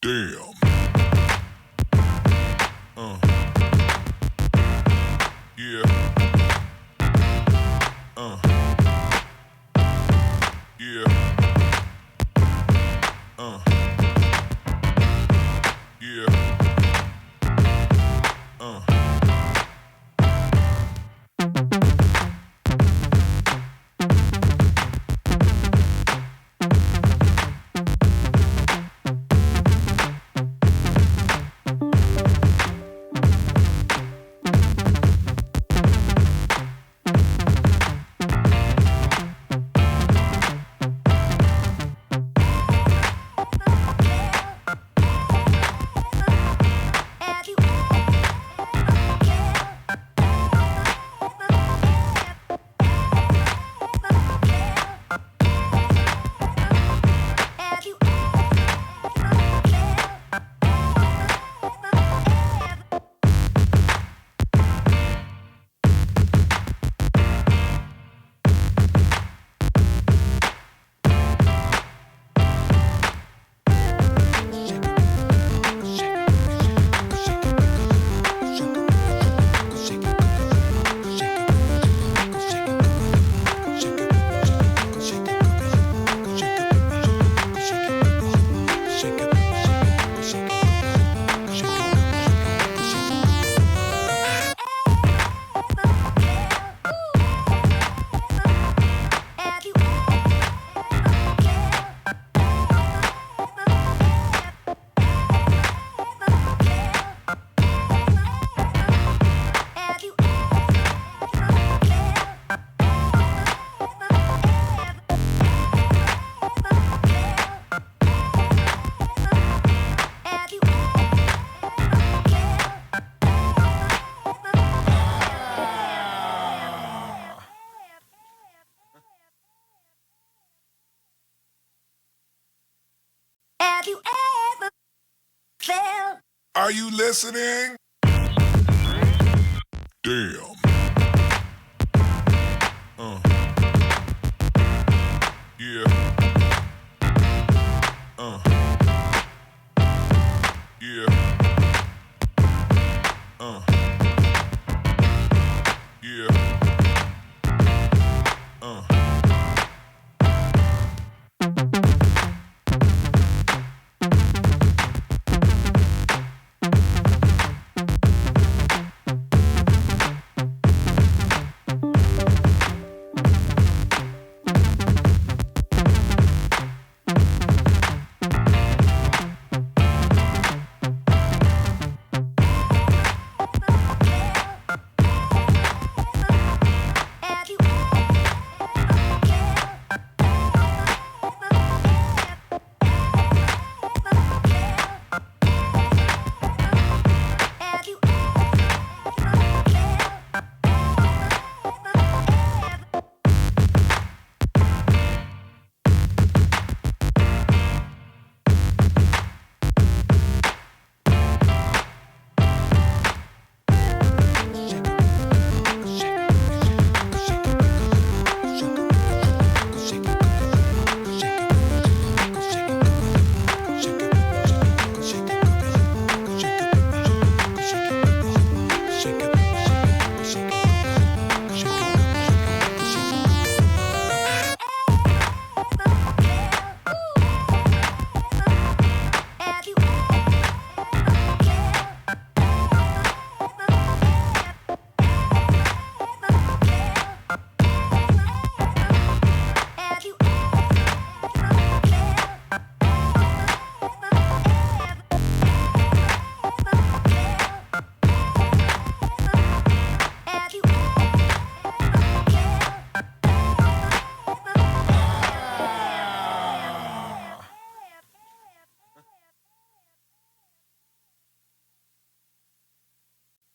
Damn. Yeah. Yeah. Yeah. Have you ever felt? Are you listening? Damn. Yeah. Yeah. Yeah.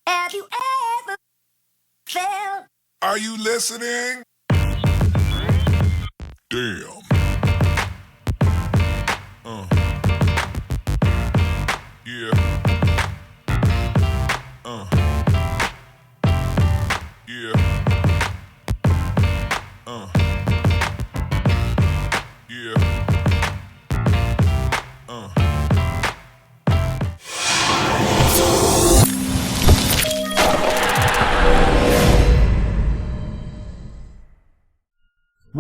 Have you ever felt? Are you listening? Damn. Yeah. Yeah. Yeah.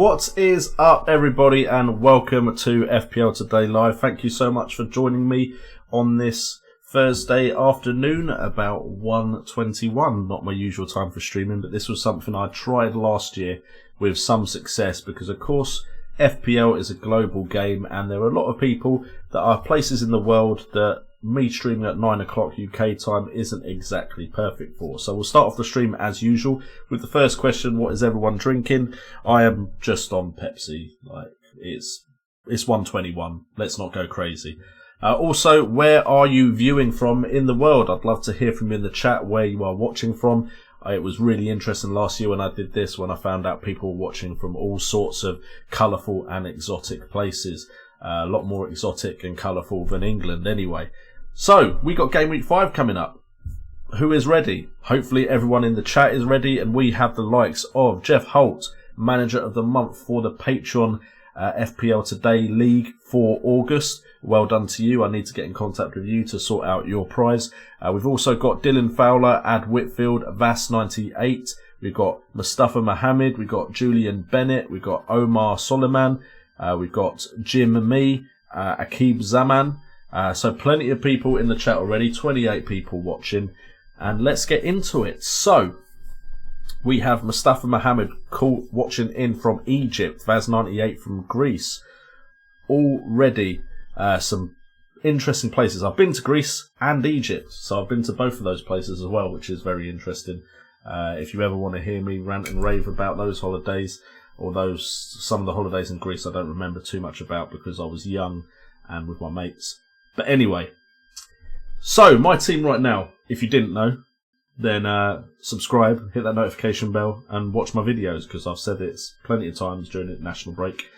What is up, everybody, and welcome to FPL Today Live. Thank you so much for joining me on this Thursday afternoon, about 1:21. Not my usual time for streaming, but this was something I tried last year with some success because, of course, FPL is a global game and there are a lot of people that are places in the world that me streaming at 9 o'clock UK time isn't exactly perfect for. So we'll start off the stream as usual with the first question: what is everyone drinking? I am just on Pepsi. It's 1:21. Let's not go crazy. Also, where are you viewing from in the world? I'd love to hear from you in the chat where you are watching from. It was really interesting last year when I did this, when I found out people were watching from all sorts of colourful and exotic places. A lot more exotic and colourful than England anyway. So, we got Game Week 5 coming up. Who is ready? Hopefully everyone in the chat is ready, and we have the likes of Jeff Holt, Manager of the Month for the Patreon FPL Today League for August. Well done to you. I need to get in contact with you to sort out your prize. We've also got Dylan Fowler, Ad Whitfield, Vass98. We've got Mustafa Mohammed. We've got Julian Bennett. We've got Omar Soliman. We've got Jim Me, Akib Zaman. So plenty of people in the chat already, 28 people watching, and let's get into it. So we have Mustafa Mohammed watching in from Egypt, Vaz98 from Greece. Already some interesting places. I've been to Greece and Egypt, so I've been to both of those places as well, which is very interesting. If you ever want to hear me rant and rave about those holidays, although some of the holidays in Greece I don't remember too much about because I was young and with my mates. But anyway, so my team right now, if you didn't know, then subscribe, hit that notification bell and watch my videos because I've said it plenty of times during the national break.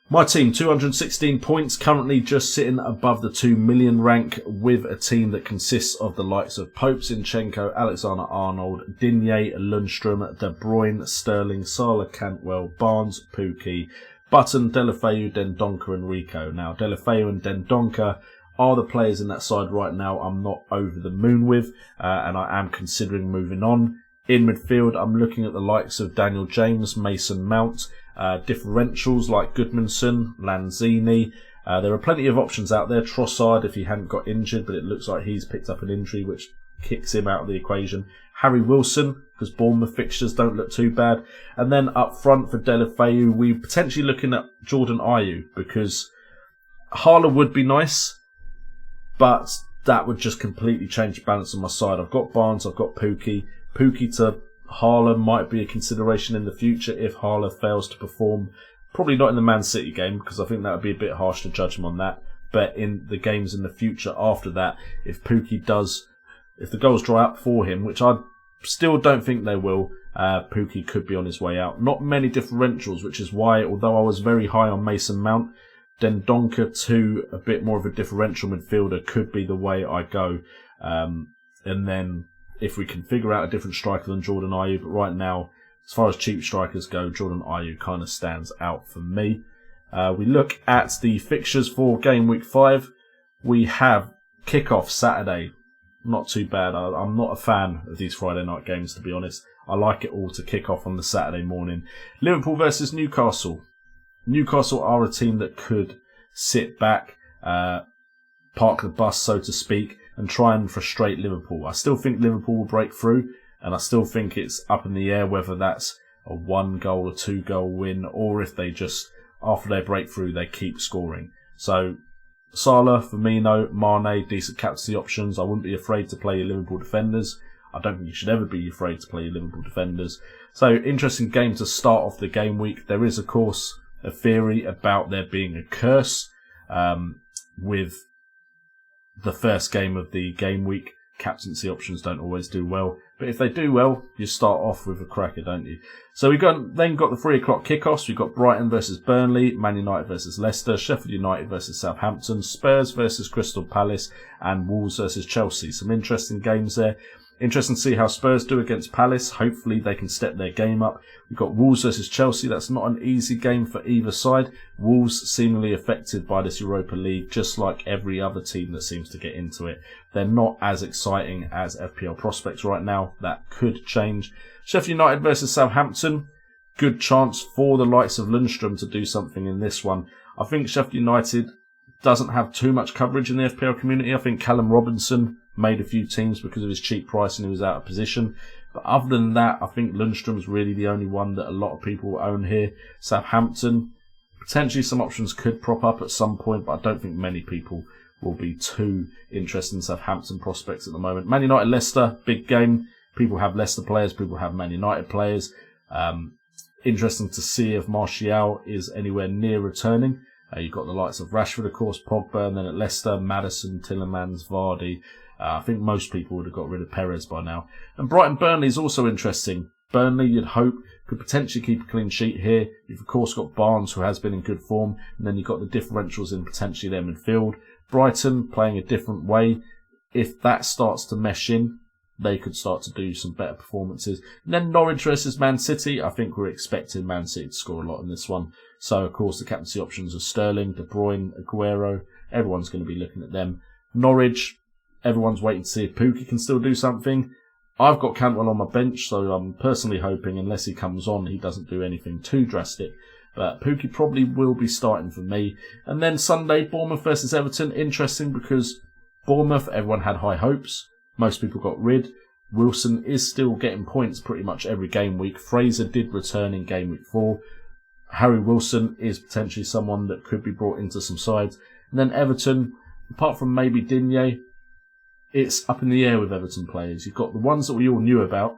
My team, 216 points, currently just sitting above the 2 million rank with a team that consists of the likes of Pope, Zinchenko, Alexander-Arnold, Digne, Lundstrom, De Bruyne, Sterling, Salah, Cantwell, Barnes, Pukki, Button, Deulofeu, Dendoncker and Rico. Now, Deulofeu and Dendoncker are the players in that side right now I'm not over the moon with, and I am considering moving on. In midfield, I'm looking at the likes of Daniel James, Mason Mount, differentials like Goodmanson, Lanzini. There are plenty of options out there. Trossard, if he hadn't got injured, but it looks like he's picked up an injury, which kicks him out of the equation. Harry Wilson, because Bournemouth fixtures don't look too bad. And then up front for Deulofeu, we're potentially looking at Jordan Ayew, because Harler would be nice, but that would just completely change the balance on my side. I've got Barnes, I've got Pukki. Pukki to Harler might be a consideration in the future if Harler fails to perform. Probably not in the Man City game, because I think that would be a bit harsh to judge him on that. But in the games in the future after that, if the goals dry up for him, which I still don't think they will, Pukki could be on his way out. Not many differentials, which is why, although I was very high on Mason Mount, Dendoncker to a bit more of a differential midfielder could be the way I go. And then if we can figure out a different striker than Jordan Ayew, but right now, as far as cheap strikers go, Jordan Ayew kind of stands out for me. We look at the fixtures for Game Week 5. We have kickoff Saturday. Not too bad. I'm not a fan of these Friday night games, to be honest. I like it all to kick off on the Saturday morning. Liverpool versus Newcastle. Newcastle are a team that could sit back, park the bus, so to speak, and try and frustrate Liverpool. I still think Liverpool will break through, and I still think it's up in the air whether that's a 1-goal or 2-goal win, or if they just, after they break through, they keep scoring. So Salah, Firmino, Mane, decent captaincy options. I wouldn't be afraid to play your Liverpool defenders. I don't think you should ever be afraid to play your Liverpool defenders. So, interesting game to start off the game week. There is, of course, a theory about there being a curse with the first game of the game week. Captaincy options don't always do well, but if they do well, you start off with a cracker, don't you? So we've then got the 3 o'clock kickoffs. We've got Brighton versus Burnley, Man United versus Leicester, Sheffield United versus Southampton, Spurs versus Crystal Palace, and Wolves versus Chelsea. Some interesting games there. Interesting to see how Spurs do against Palace. Hopefully they can step their game up. We've got Wolves versus Chelsea. That's not an easy game for either side. Wolves seemingly affected by this Europa League, just like every other team that seems to get into it. They're not as exciting as FPL prospects right now. That could change. Sheffield United versus Southampton. good chance for the likes of Lundstrom to do something in this one. I think Sheffield United doesn't have too much coverage in the FPL community. I think Callum Robinson made a few teams because of his cheap price and he was out of position. But other than that, I think Lundstrom's really the only one that a lot of people own here. Southampton, potentially some options could prop up at some point, but I don't think many people will be too interested in Southampton prospects at the moment. Man United, Leicester, big game. People have Leicester players, people have Man United players. Interesting to see if Martial is anywhere near returning. You've got the likes of Rashford, of course, Pogba, and then at Leicester, Maddison, Tielemans, Vardy. I think most people would have got rid of Perez by now. And Brighton-Burnley is also interesting. Burnley, you'd hope, could potentially keep a clean sheet here. You've, of course, got Barnes, who has been in good form, and then you've got the differentials in potentially their midfield. Brighton playing a different way. If that starts to mesh in, they could start to do some better performances. And then Norwich versus Man City. I think we're expecting Man City to score a lot in this one. So, of course, the captaincy options are Sterling, De Bruyne, Aguero. Everyone's going to be looking at them. Norwich, everyone's waiting to see if Pukki can still do something. I've got Cantwell on my bench, so I'm personally hoping, unless he comes on, he doesn't do anything too drastic. But Pukki probably will be starting for me. And then Sunday, Bournemouth versus Everton. Interesting because Bournemouth, everyone had high hopes. Most people got rid. Wilson is still getting points pretty much every game week. Fraser did return in game week 4. Harry Wilson is potentially someone that could be brought into some sides. And then Everton, apart from maybe Digne, it's up in the air with Everton players. You've got the ones that we all knew about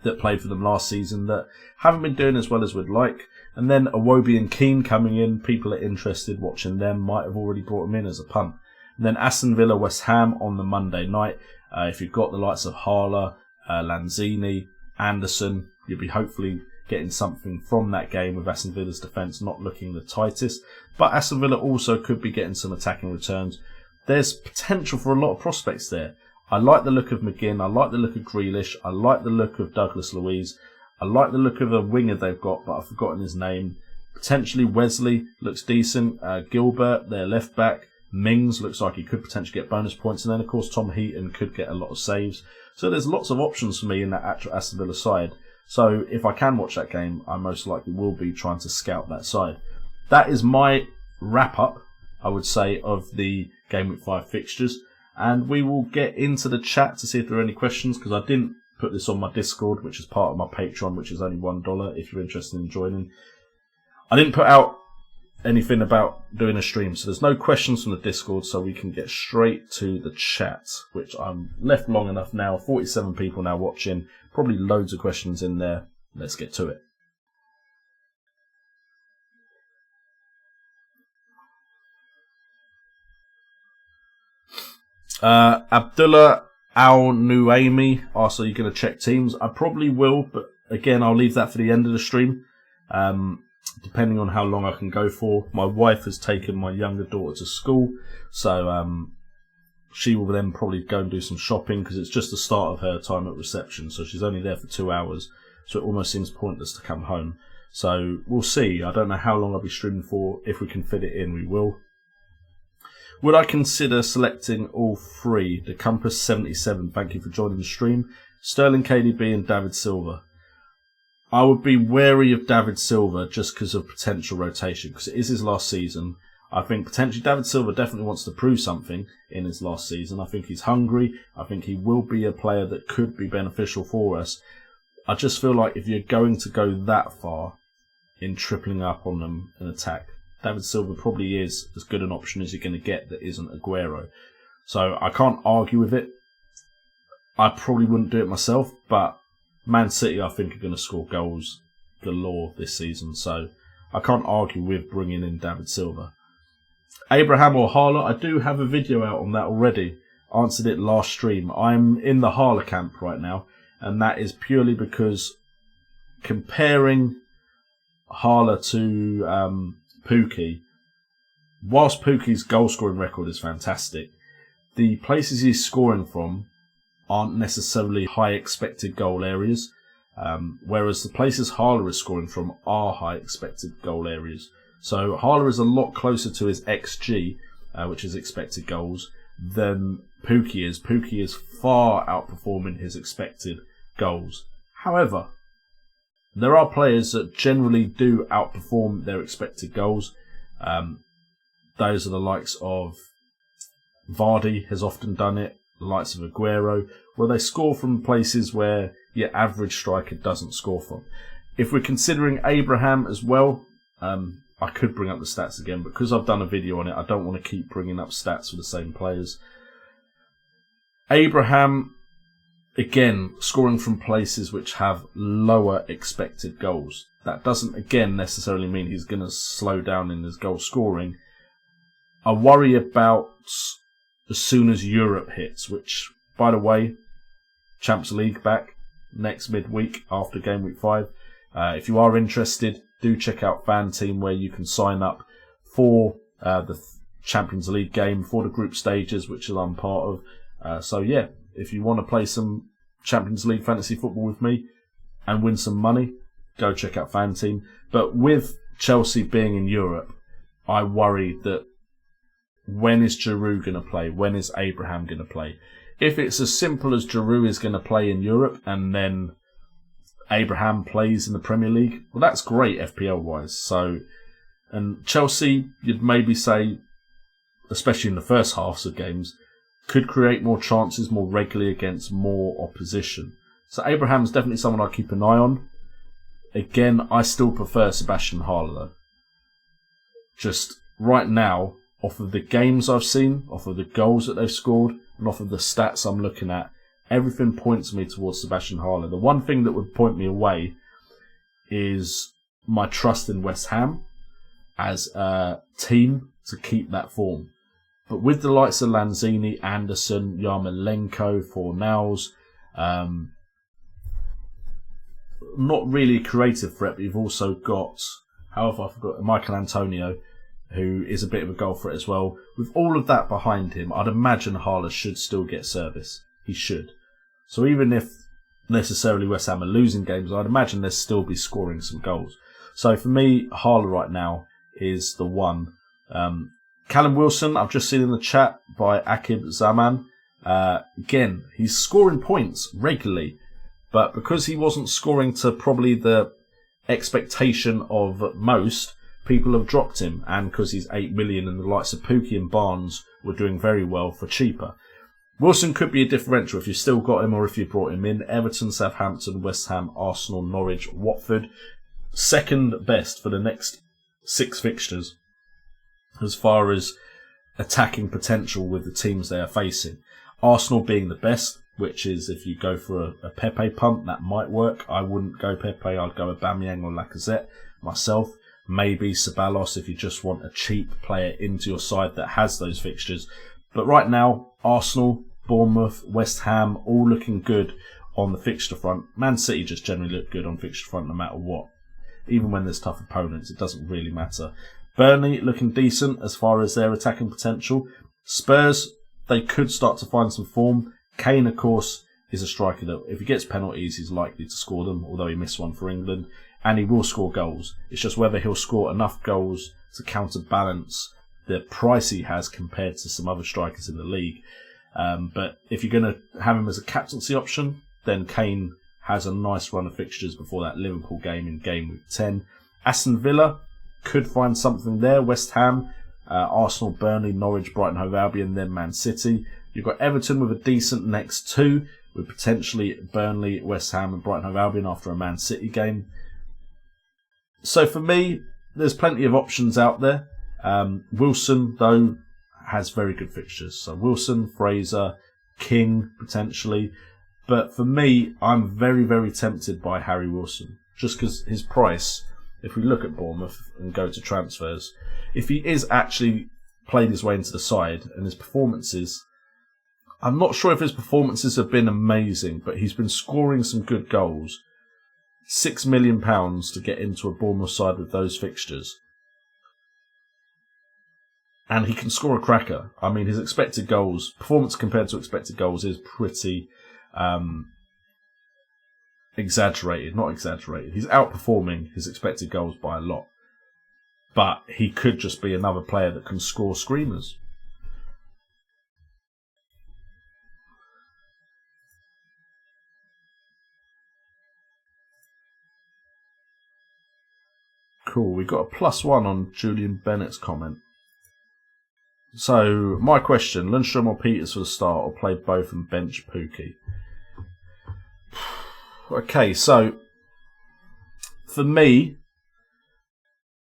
that played for them last season that haven't been doing as well as we'd like. And then Iwobi and Keane coming in. People are interested watching them. Might have already brought them in as a punt. And then Aston Villa, West Ham on the Monday night. If you've got the likes of Harler, Lanzini, Anderson, you'll be hopefully getting something from that game with Aston Villa's defence not looking the tightest. But Aston Villa also could be getting some attacking returns. There's potential for a lot of prospects there. I like the look of McGinn. I like the look of Grealish. I like the look of Douglas Luiz. I like the look of a winger they've got, but I've forgotten his name. Potentially Wesley looks decent. Gilbert, their left back. Mings looks like he could potentially get bonus points. And then, of course, Tom Heaton could get a lot of saves. So there's lots of options for me in that actual Aston Villa side. So if I can watch that game, I most likely will be trying to scout that side. That is my wrap-up, I would say, of the Game Week 5 fixtures. And we will get into the chat to see if there are any questions, because I didn't put this on my Discord, which is part of my Patreon, which is only $1 if you're interested in joining. I didn't put out anything about doing a stream, so there's no questions from the Discord, so we can get straight to the chat, which I'm left long enough now. 47 people now watching, probably loads of questions in there. Let's get to it. Abdullah Al-Nuaimi asked, are you going to check teams? I probably will, but again, I'll leave that for the end of the stream. Depending on how long I can go for. My wife has taken my younger daughter to school, so she will then probably go and do some shopping because it's just the start of her time at reception, so she's only there for 2 hours, so it almost seems pointless to come home. So we'll see. I don't know how long I'll be streaming for. If we can fit it in, we will. Would I consider selecting all three? The Compass 77, thank you for joining the stream. Sterling, KDB and David Silva. I would be wary of David Silva just because of potential rotation, because it is his last season. I think potentially David Silva definitely wants to prove something in his last season. I think he's hungry. I think he will be a player that could be beneficial for us. I just feel like if you're going to go that far in tripling up on them in attack, David Silva probably is as good an option as you're going to get that isn't Aguero. So I can't argue with it. I probably wouldn't do it myself, but Man City, I think, are going to score goals galore this season, so I can't argue with bringing in David Silva. Abraham or Harler, I do have a video out on that already. Answered it last stream. I'm in the Harler camp right now, and that is purely because comparing Harler to Pukki, whilst Pukki's goal-scoring record is fantastic, the places he's scoring from aren't necessarily high expected goal areas, whereas the places Harler is scoring from are high expected goal areas. So Harler is a lot closer to his XG, which is expected goals, than Pukki is. Pukki is far outperforming his expected goals. However, There are players that generally do outperform their expected goals. Those are the likes of Vardy has often done it, the likes of Aguero, where they score from places where your average striker doesn't score from. If we're considering Abraham as well, I could bring up the stats again, but because I've done a video on it, I don't want to keep bringing up stats for the same players. Abraham, again, scoring from places which have lower expected goals. That doesn't, again, necessarily mean he's going to slow down in his goal scoring. I worry about as soon as Europe hits, which, by the way, Champions League back next midweek after game week 5. If you are interested, do check out Fan Team, where you can sign up for the Champions League game for the group stages, which I'm part of. So yeah, if you want to play some Champions League fantasy football with me and win some money, go check out Fan Team. But with Chelsea being in Europe, I worry that when is Giroud going to play? When is Abraham going to play? If it's as simple as Giroud is going to play in Europe and then Abraham plays in the Premier League, well, that's great FPL-wise. So, and Chelsea, you'd maybe say, especially in the first halves of games, could create more chances more regularly against more opposition. So Abraham's definitely someone I keep an eye on. Again, I still prefer Sebastian Haller though. Just right now, off of the games I've seen, off of the goals that they've scored, and off of the stats I'm looking at, everything points me towards Sebastian Haller. The one thing that would point me away is my trust in West Ham as a team to keep that form. But with the likes of Lanzini, Anderson, Yarmolenko, Fornals, not really a creative threat, but you've also got, however, I forgot, Michael Antonio, who is a bit of a goal threat as well. With all of that behind him, I'd imagine Haller should still get service. He should. So even if necessarily West Ham are losing games, I'd imagine they'll still be scoring some goals. So for me, Haller right now is the one. Callum Wilson, I've just seen in the chat by Akib Zaman. Again, he's scoring points regularly, but because he wasn't scoring to probably the expectation of most, people have dropped him, and because he's 8 million and the likes of Pookie and Barnes were doing very well for cheaper. Wilson could be a differential if you've still got him or if you brought him in. Everton, Southampton, West Ham, Arsenal, Norwich, Watford. Second best for the next 6 fixtures as far as attacking potential with the teams they are facing. Arsenal being the best, which is if you go for a Pepe punt, that might work. I wouldn't go Pepe, I'd go Aubameyang or Lacazette myself. Maybe Ceballos if you just want a cheap player into your side that has those fixtures. But right now, Arsenal, Bournemouth, West Ham, all looking good on the fixture front. Man City just generally look good on fixture front no matter what. Even when there's tough opponents, it doesn't really matter. Burnley looking decent as far as their attacking potential. Spurs, they could start to find some form. Kane, of course, is a striker that if he gets penalties, he's likely to score them, although he missed one for England. And he will score goals. It's just whether he'll score enough goals to counterbalance the price he has compared to some other strikers in the league. But if you're going to have him as a captaincy option, then Kane has a nice run of fixtures before that Liverpool game in game week 10. Aston Villa could find something there. West Ham, Arsenal, Burnley, Norwich, Brighton, Hove Albion, then Man City. You've got Everton with a decent next 2, with potentially Burnley, West Ham and Brighton, Hove Albion after a Man City game. So for me, there's plenty of options out there. Wilson, though, has very good fixtures. So Wilson, Fraser, King, potentially. But for me, I'm very, very tempted by Harry Wilson. Just because his price, if we look at Bournemouth and go to transfers, if he is actually played his way into the side and his performances, I'm not sure if his performances have been amazing, but he's been scoring some good goals. £6 million to get into a Bournemouth side with those fixtures. And he can score a cracker. I mean, his expected goals, performance compared to expected goals is pretty exaggerated. Not exaggerated. He's outperforming his expected goals by a lot. But he could just be another player that can score screamers. Cool. We got a +1 on Julian Bennett's comment. So, my question, Lundstrom or Peters for the start, or play both and bench Pookie? Okay, so, for me,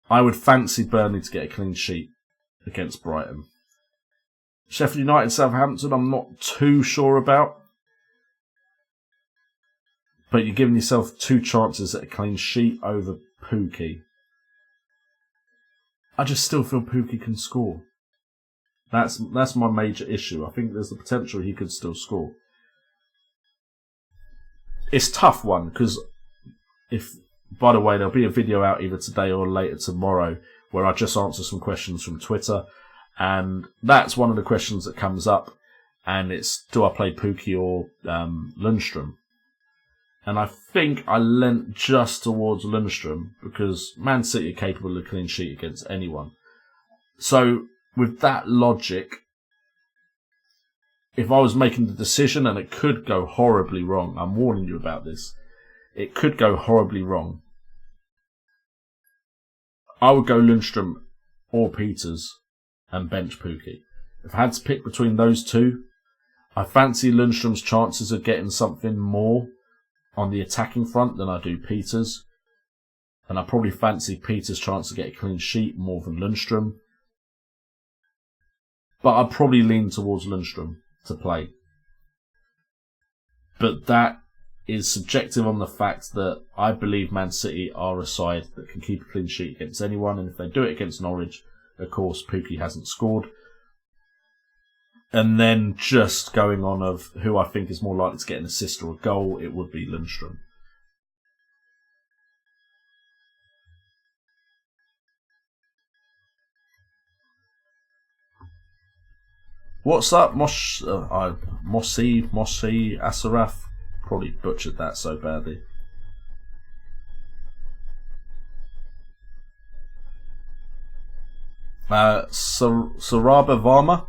I would fancy Burnley to get a clean sheet against Brighton. Sheffield United, Southampton, I'm not too sure about. But you're giving yourself 2 chances at a clean sheet over Pookie. I just still feel Pookie can score. That's my major issue. I think there's the potential he could still score. It's a tough one because by the way, there'll be a video out either today or later tomorrow where I just answer some questions from Twitter, and that's one of the questions that comes up, and it's do I play Pookie or Lundstrom? And I think I leant just towards Lundstrom because Man City are capable of a clean sheet against anyone. So, with that logic, if I was making the decision, and it could go horribly wrong, I'm warning you about this, it could go horribly wrong, I would go Lundstrom or Peters and bench Pookie. If I had to pick between those two, I fancy Lundstrom's chances of getting something more on the attacking front than I do Peters. And I probably fancy Peters' chance to get a clean sheet more than Lundstrom. But I'd probably lean towards Lundstrom to play. But that is subjective on the fact that I believe Man City are a side that can keep a clean sheet against anyone. And if they do it against Norwich, of course, Pookie hasn't scored. And then just going on of who I think is more likely to get an assist or a goal, it would be Lundstrom. What's up, Moshi Asaraf? Probably butchered that so badly. Saraba Varma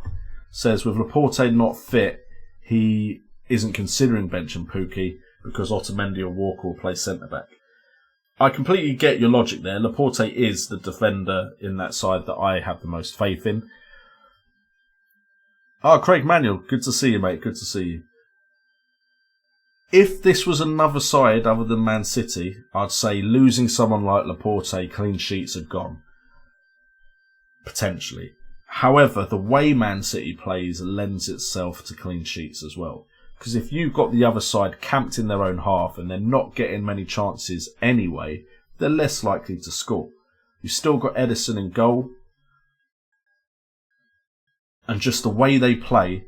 says, with Laporte not fit, he isn't considering benching Pookie because Otamendi or Walker will play centre-back. I completely get your logic there. Laporte is the defender in that side that I have the most faith in. Craig Manuel, good to see you, mate. Good to see you. If this was another side other than Man City, I'd say losing someone like Laporte, clean sheets are gone. Potentially. However, the way Man City plays lends itself to clean sheets as well. Because if you've got the other side camped in their own half and they're not getting many chances anyway, they're less likely to score. You've still got Edison in goal. And just the way they play,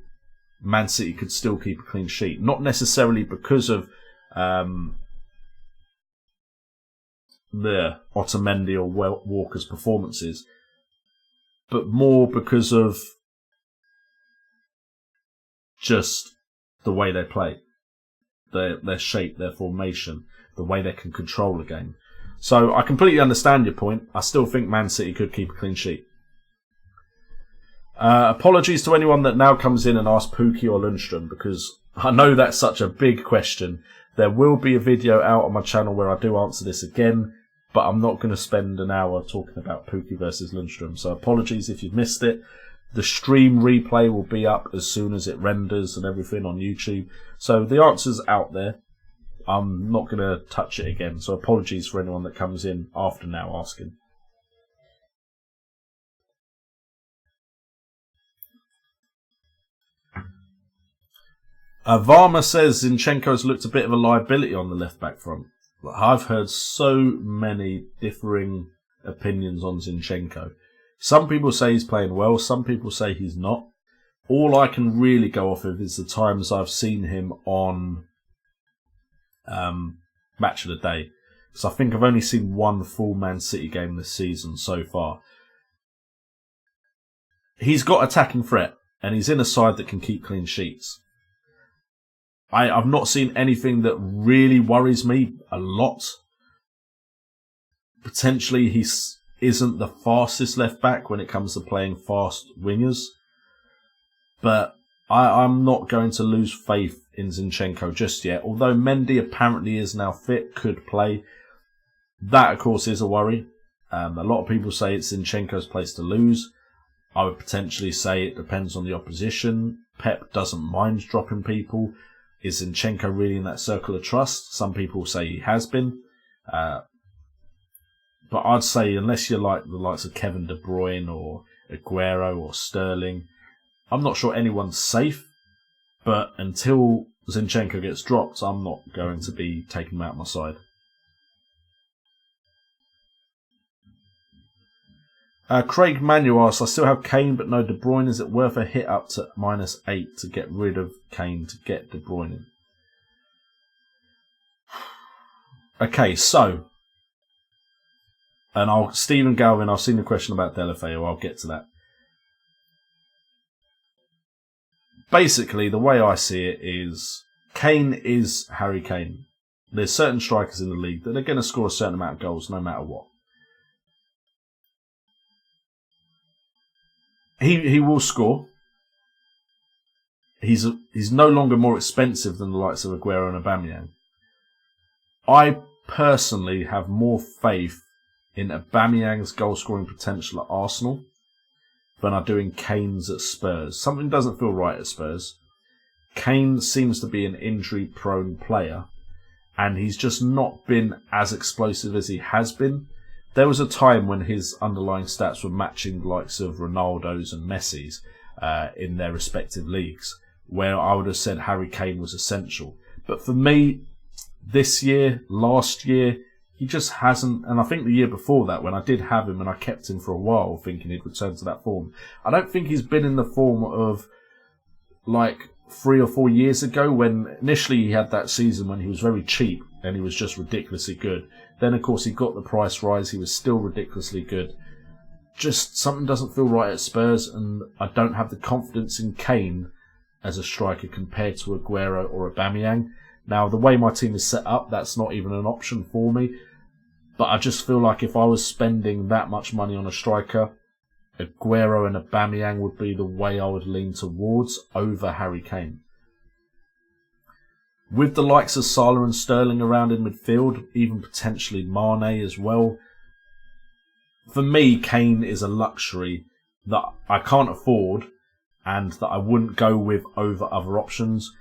Man City could still keep a clean sheet. Not necessarily because of the Otamendi or Walker's performances, but more because of just the way they play, their shape, their formation, the way they can control a game. So I completely understand your point. I still think Man City could keep a clean sheet. Apologies to anyone that now comes in and asks Pookie or Lundstrom, because I know that's such a big question. There will be a video out on my channel where I do answer this again, but I'm not going to spend an hour talking about Pookie versus Lundstrom. So apologies if you've missed it. The stream replay will be up as soon as it renders and everything on YouTube. So the answer's out there. I'm not going to touch it again. So apologies for anyone that comes in after now asking. Varma says Zinchenko's looked a bit of a liability on the left-back front. I've heard so many differing opinions on Zinchenko. Some people say he's playing well, some people say he's not. All I can really go off of is the times I've seen him on Match of the Day. Because I think I've only seen one full Man City game this season so far. He's got attacking threat, and he's in a side that can keep clean sheets. I've not seen anything that really worries me a lot. Potentially he isn't the fastest left back when it comes to playing fast wingers. But I'm not going to lose faith in Zinchenko just yet. Although Mendy apparently is now fit, could play. That, of course, is a worry. A lot of people say it's Zinchenko's place to lose. I would potentially say it depends on the opposition. Pep doesn't mind dropping people. Is Zinchenko really in that circle of trust? Some people say he has been. But I'd say unless you're like the likes of Kevin De Bruyne or Aguero or Sterling, I'm not sure anyone's safe. But until Zinchenko gets dropped, I'm not going to be taking him out my side. Craig Manuel asks, I still have Kane but no De Bruyne. Is it worth a hit up to -8 to get rid of Kane to get De Bruyne in? Okay, so, and Stephen Galvin, I've seen the question about Delafeu, I'll get to that. Basically, the way I see it is, Kane is Harry Kane. There's certain strikers in the league that are going to score a certain amount of goals no matter what. He will score. He's no longer more expensive than the likes of Aguero and Aubameyang. I personally have more faith in Aubameyang's goal-scoring potential at Arsenal than I do in Kane's at Spurs. Something doesn't feel right at Spurs. Kane seems to be an injury-prone player, and he's just not been as explosive as he has been. There was a time when his underlying stats were matching the likes of Ronaldo's and Messi's in their respective leagues, where I would have said Harry Kane was essential. But for me, this year, last year, he just hasn't, and I think the year before that, when I did have him and I kept him for a while thinking he'd return to that form, I don't think he's been in the form of like 3 or 4 years ago, when initially he had that season when he was very cheap and he was just ridiculously good. Then, of course, he got the price rise. He was still ridiculously good. Just something doesn't feel right at Spurs, and I don't have the confidence in Kane as a striker compared to Aguero or Aubameyang. Now, the way my team is set up, that's not even an option for me. But I just feel like if I was spending that much money on a striker, Aguero and Aubameyang would be the way I would lean towards over Harry Kane. With the likes of Salah and Sterling around in midfield, even potentially Mane as well, for me, Kane is a luxury that I can't afford and that I wouldn't go with over other options.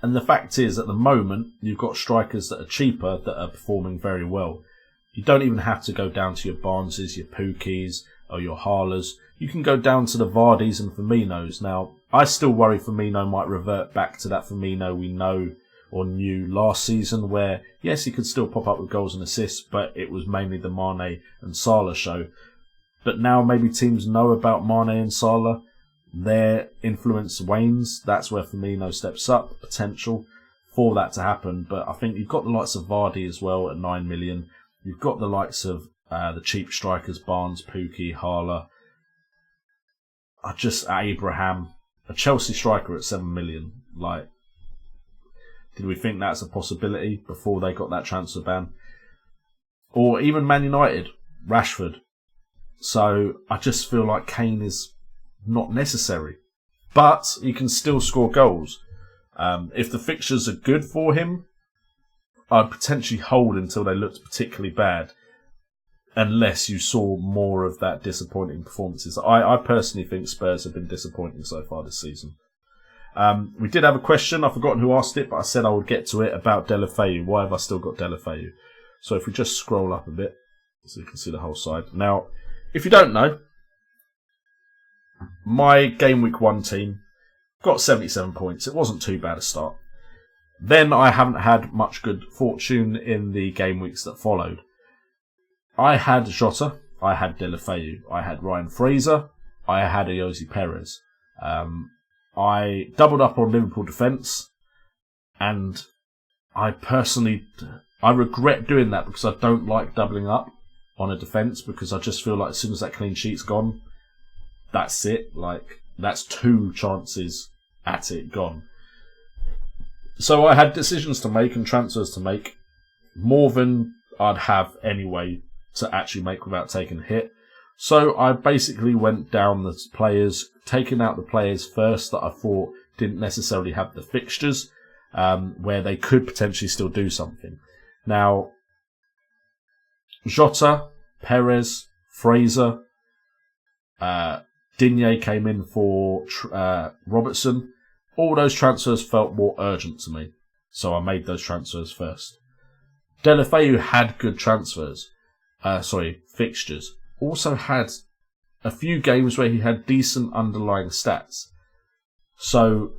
And the fact is, at the moment, you've got strikers that are cheaper that are performing very well. You don't even have to go down to your Barneses, your Pukis, or your Harlers. You can go down to the Vardys and Firminos. Now, I still worry Firmino might revert back to that Firmino we know or knew last season, where, yes, he could still pop up with goals and assists, but it was mainly the Mane and Salah show. But now maybe teams know about Mane and Salah. Their influence wanes. That's where Firmino steps up, potential for that to happen. But I think you've got the likes of Vardy as well at 9 million. You've got the likes of the cheap strikers, Barnes, Pukki, Harler. Abraham, a Chelsea striker at 7 million. Like, did we think that's a possibility before they got that transfer ban? Or even Man United, Rashford. So I just feel like Kane is not necessary. But he can still score goals. If the fixtures are good for him, I'd potentially hold until they looked particularly bad, unless you saw more of that disappointing performances. I personally think Spurs have been disappointing so far this season. We did have a question. I've forgotten who asked it, but I said I would get to it about Delafeu. Why have I still got Delafeu? So if we just scroll up a bit, so you can see the whole side. Now, if you don't know, my Game Week 1 team got 77 points. It wasn't too bad a start. Then I haven't had much good fortune in the game weeks that followed. I had Jota, I had Delafeu, I had Ryan Fraser, I had Ayoze Perez. I doubled up on Liverpool defence, and I regret doing that because I don't like doubling up on a defence, because I just feel like as soon as that clean sheet's gone, that's it. Like, that's 2 chances at it gone. So I had decisions to make and transfers to make, more than I'd have anyway to actually make without taking a hit. So I basically went down the players, taking out the players first that I thought didn't necessarily have the fixtures, where they could potentially still do something. Now, Jota, Perez, Fraser, Digne came in for Robertson. All those transfers felt more urgent to me, so I made those transfers first. Deulofeu had good fixtures. Also had a few games where he had decent underlying stats. So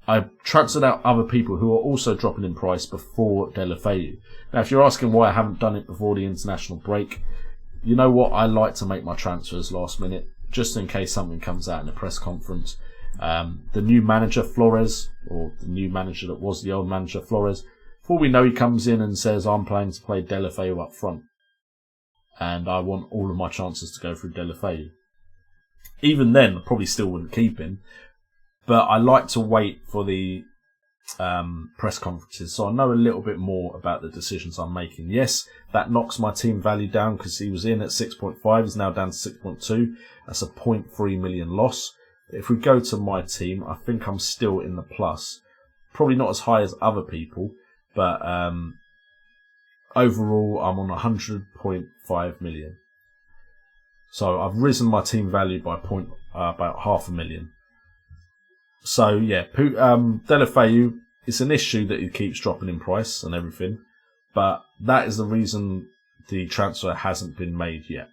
I transferred out other people who are also dropping in price before Deulofeu. Now, if you're asking why I haven't done it before the international break, you know what? I like to make my transfers last minute, just in case something comes out in a press conference. The new manager, Flores, or the new manager that was the old manager, Flores, before we know, he comes in and says, I'm planning to play Deulofeu up front. And I want all of my chances to go through Deulofeu. Even then, I probably still wouldn't keep him. But I like to wait for the press conferences, so I know a little bit more about the decisions I'm making. Yes, that knocks my team value down because he was in at 6.5. He's now down to 6.2. That's a 0.3 million loss. If we go to my team, I think I'm still in the plus. Probably not as high as other people, but overall I'm on 100.5 million. So I've risen my team value by about 500,000. So yeah, Deulofeu, it's an issue that he keeps dropping in price and everything, but that is the reason the transfer hasn't been made yet.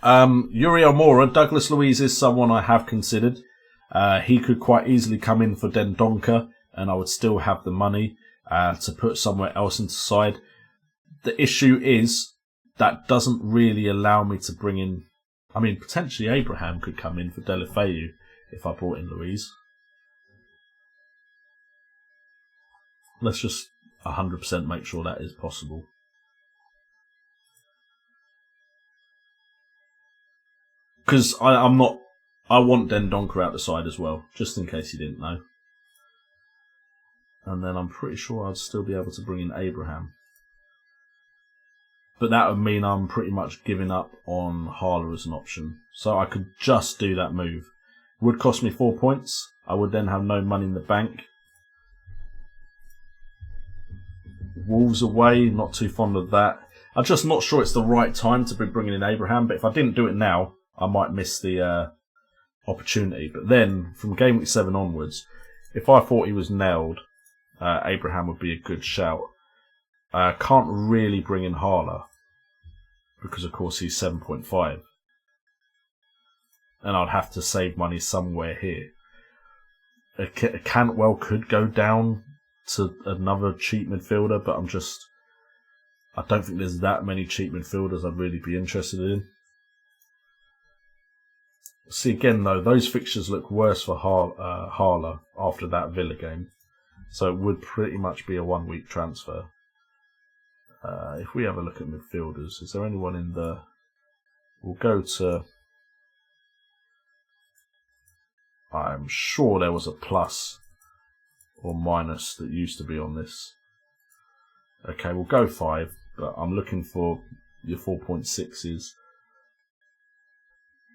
Yuri Almora, Douglas Luiz is someone I have considered. He could quite easily come in for Dendoncker, and I would still have the money to put somewhere else into side. The issue is that doesn't really allow me to bring in... I mean, potentially Abraham could come in for Deulofeu if I brought in Luiz. Let's just 100% make sure that is possible. Because I want Dendoncker out the side as well, just in case you didn't know. And then I'm pretty sure I'd still be able to bring in Abraham. But that would mean I'm pretty much giving up on Harler as an option. So I could just do that move. It would cost me 4 points. I would then have no money in the bank. Wolves away, not too fond of that. I'm just not sure it's the right time to be bringing in Abraham. But if I didn't do it now, I might miss the opportunity. But then, from game week 7 onwards, if I thought he was nailed, Abraham would be a good shout. Can't really bring in Harler because, of course, he's 7.5. And I'd have to save money somewhere here. Cantwell could go down to another cheap midfielder, but I don't think there's that many cheap midfielders I'd really be interested in. See, again, though, those fixtures look worse for Harler after that Villa game. So it would pretty much be a 1 week transfer. If we have a look at midfielders, is there anyone in the... We'll go to... I'm sure there was a plus or minus that used to be on this. Okay, we'll go 5, but I'm looking for your 4.6s.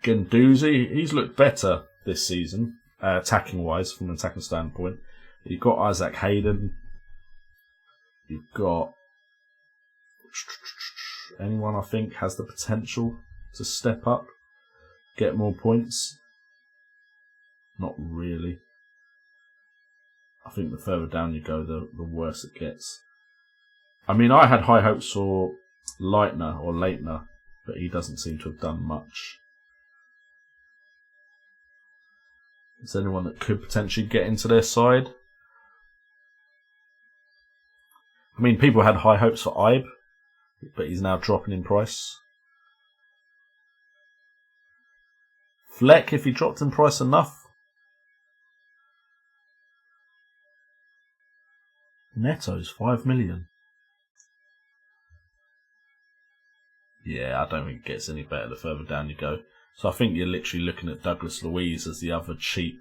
Guendouzi, he's looked better this season, attacking-wise, from an attacking standpoint. You've got Isaac Hayden. You've got... anyone I think has the potential to step up, get more points. Not really. I think the further down you go, the worse it gets. I mean, I had high hopes for Leitner, but he doesn't seem to have done much. Is there anyone that could potentially get into their side? I mean, people had high hopes for Ibe, but he's now dropping in price. Fleck, if he dropped in price enough. Neto's 5 million. Yeah, I don't think it gets any better the further down you go. So I think you're literally looking at Douglas Luiz as the other cheap.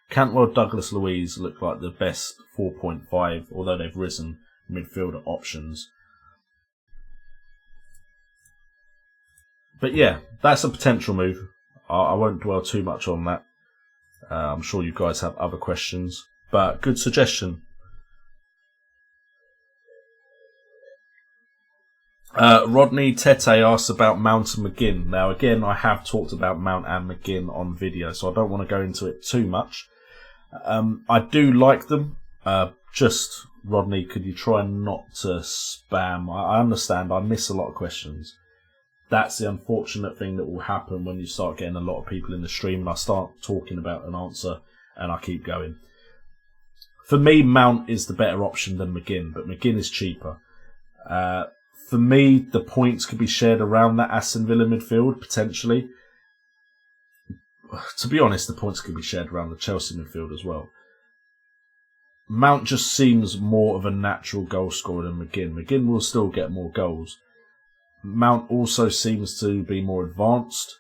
Cantwell, Douglas Luiz look like the best 4.5, although they've risen midfielder options. But yeah, that's a potential move. I won't dwell too much on that. I'm sure you guys have other questions, but good suggestion. Rodney Tete asks about Mount and McGinn. Now, again, I have talked about Mount and McGinn on video, so I don't want to go into it too much. I do like them. Just, Rodney, could you try not to spam? I understand, I miss a lot of questions. That's the unfortunate thing that will happen when you start getting a lot of people in the stream and I start talking about an answer and I keep going. For me, Mount is the better option than McGinn, but McGinn is cheaper. For me, the points could be shared around that Aston Villa midfield, potentially. To be honest, the points could be shared around the Chelsea midfield as well. Mount just seems more of a natural goal scorer than McGinn. McGinn will still get more goals. Mount also seems to be more advanced,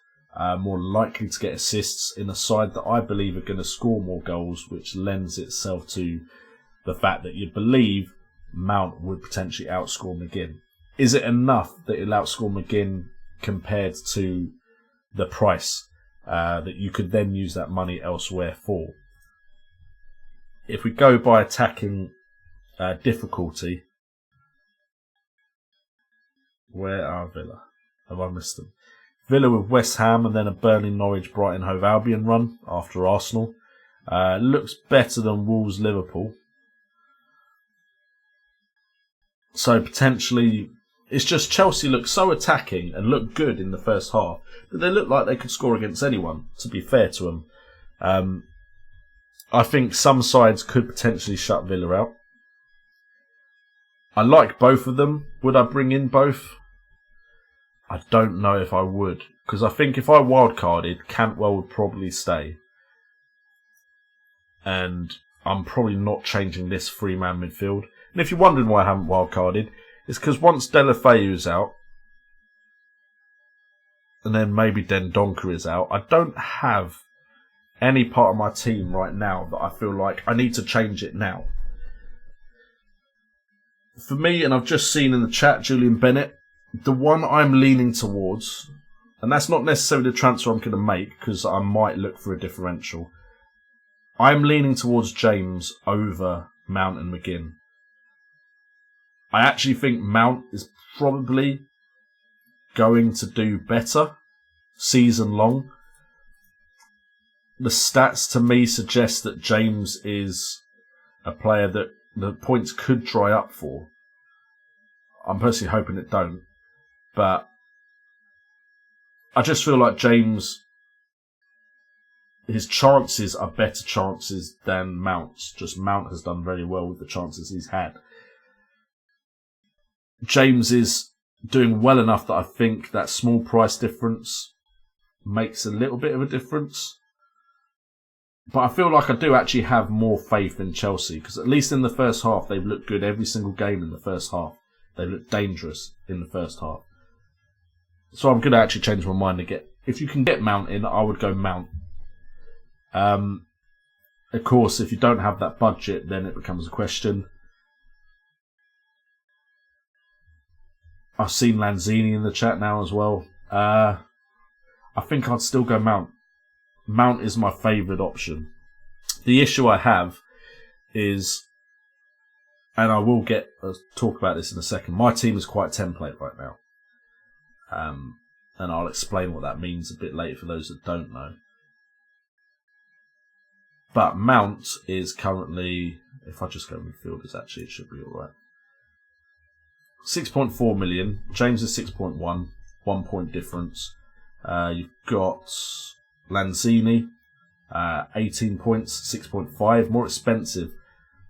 more likely to get assists in a side that I believe are going to score more goals, which lends itself to the fact that you believe Mount would potentially outscore McGinn. Is it enough that he'll outscore McGinn compared to the price that you could then use that money elsewhere for? If we go by attacking difficulty, where are Villa? Have I missed them? Villa with West Ham and then a Burnley, Norwich, Brighton, Hove Albion run after Arsenal. Looks better than Wolves, Liverpool. So potentially, it's just Chelsea look so attacking and look good in the first half that they look like they could score against anyone, to be fair to them. I think some sides could potentially shut Villa out. I like both of them. Would I bring in both? I don't know if I would, because I think if I wildcarded, Cantwell would probably stay. And I'm probably not changing this three-man midfield. And if you're wondering why I haven't wildcarded, it's because once Delafeu's out, and then maybe Dendoncker is out, I don't have any part of my team right now that I feel like I need to change it now. For me, and I've just seen in the chat, Julian Bennett, the one I'm leaning towards, and that's not necessarily the transfer I'm going to make, because I might look for a differential. I'm leaning towards James over Mount and McGinn. I actually think Mount is probably going to do better season long. The stats to me suggest that James is a player that the points could dry up for. I'm personally hoping it don't. But I just feel like James, his chances are better chances than Mount's. Just Mount has done very well with the chances he's had. James is doing well enough that I think that small price difference makes a little bit of a difference. But I feel like I do actually have more faith in Chelsea, because at least in the first half, they've looked good every single game in the first half. They've looked dangerous in the first half. So I'm going to actually change my mind to get... If you can get Mount in, I would go Mount. Of course, if you don't have that budget, then it becomes a question. I've seen Lanzini in the chat now as well. I think I'd still go Mount. Mount is my favourite option. The issue I have is, and I will talk about this in a second, my team is quite template right now. And I'll explain what that means a bit later for those that don't know. But Mount is currently, if I just go midfielders, actually it should be alright. 6.4 million. James is 6.1. 1 point difference. You've got Lanzini, 18 points, 6.5. More expensive,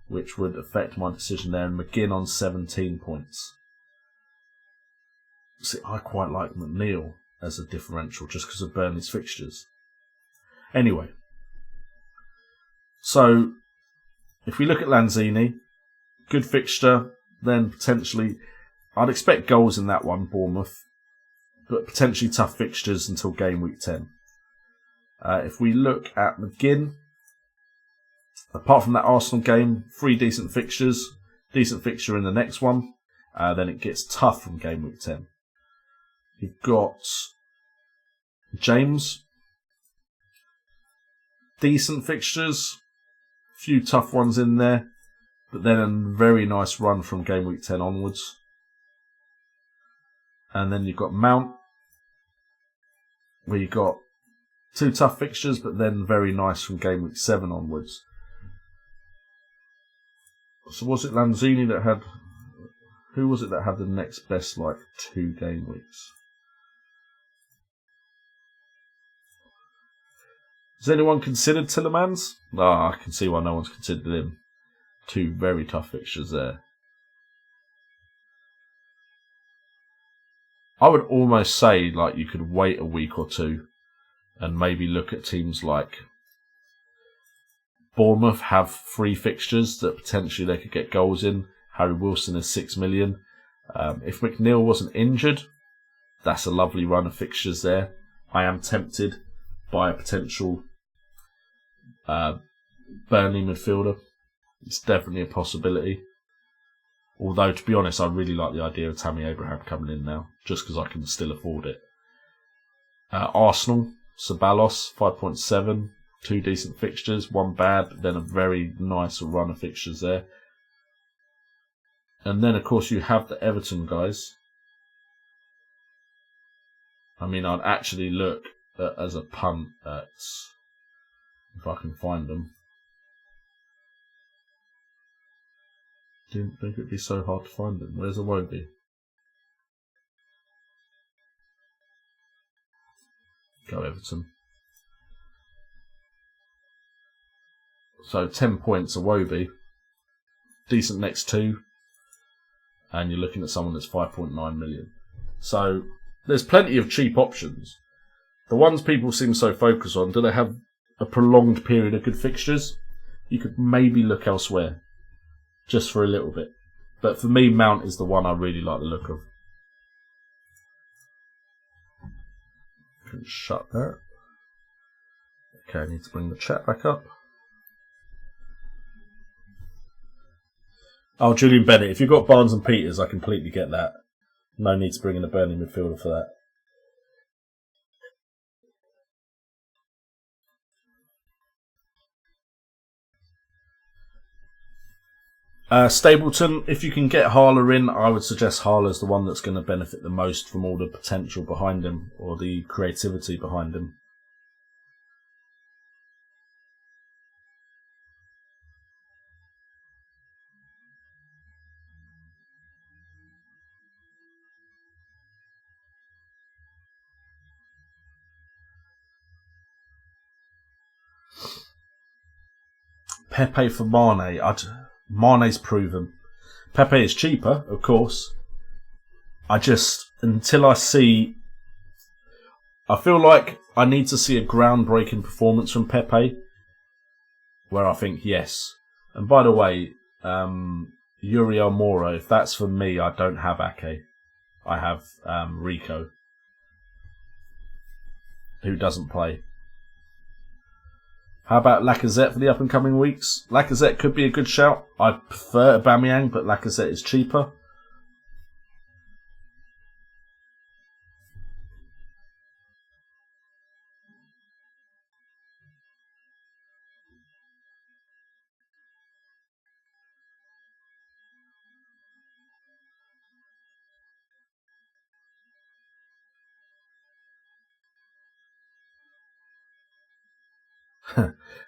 which would affect my decision there. And McGinn on 17 points. See, I quite like McNeil as a differential just because of Burnley's fixtures. Anyway. So, if we look at Lanzini, good fixture, then potentially, I'd expect goals in that one, Bournemouth, but potentially tough fixtures until game week 10. If we look at McGinn, apart from that Arsenal game, 3 decent fixtures, decent fixture in the next one, then it gets tough from game week 10. You've got James, decent fixtures, few tough ones in there, but then a very nice run from game week 10 onwards. And then you've got Mount, where you've got 2 tough fixtures, but then very nice from game week 7 onwards. So was it Lanzini that had... Who was it that had the next best, 2 game weeks? Has anyone considered Tillemans? No, I can see why no one's considered him. 2 very tough fixtures there. I would almost say you could wait a week or 2 and maybe look at teams like Bournemouth have 3 fixtures that potentially they could get goals in. Harry Wilson is 6 million. If McNeil wasn't injured, that's a lovely run of fixtures there. I am tempted by a potential Burnley midfielder. It's definitely a possibility. Although, to be honest, I really like the idea of Tammy Abraham coming in now, just because I can still afford it. Arsenal, Ceballos, 5.7. 2 decent fixtures, 1 bad, but then a very nice run of fixtures there. And then, of course, you have the Everton guys. I mean, I'd actually look as a punt at, if I can find them. Didn't think it'd be so hard to find them. Where's Iwobi? Go Everton. So 10 points Iwobi. Decent next 2. And you're looking at someone that's 5.9 million. So there's plenty of cheap options. The ones people seem so focused on, do they have a prolonged period of good fixtures? You could maybe look elsewhere. Just for a little bit. But for me, Mount is the one I really like the look of. Can shut that. Okay, I need to bring the chat back up. Oh, Julian Bennett. If you've got Barnes and Peters, I completely get that. No need to bring in a Burnley midfielder for that. Stapleton, if you can get Harler in, I would suggest Harler's the one that's going to benefit the most from all the potential behind him, or the creativity behind him. Pepe for Mane. Mane's proven. Pepe is cheaper, of course. Until I see... I feel like I need to see a groundbreaking performance from Pepe, where I think, yes. And by the way, Uriel Moro, if that's for me, I don't have Ake. I have Rico, who doesn't play. How about Lacazette for the up-and-coming weeks? Lacazette could be a good shout. I prefer Aubameyang, but Lacazette is cheaper.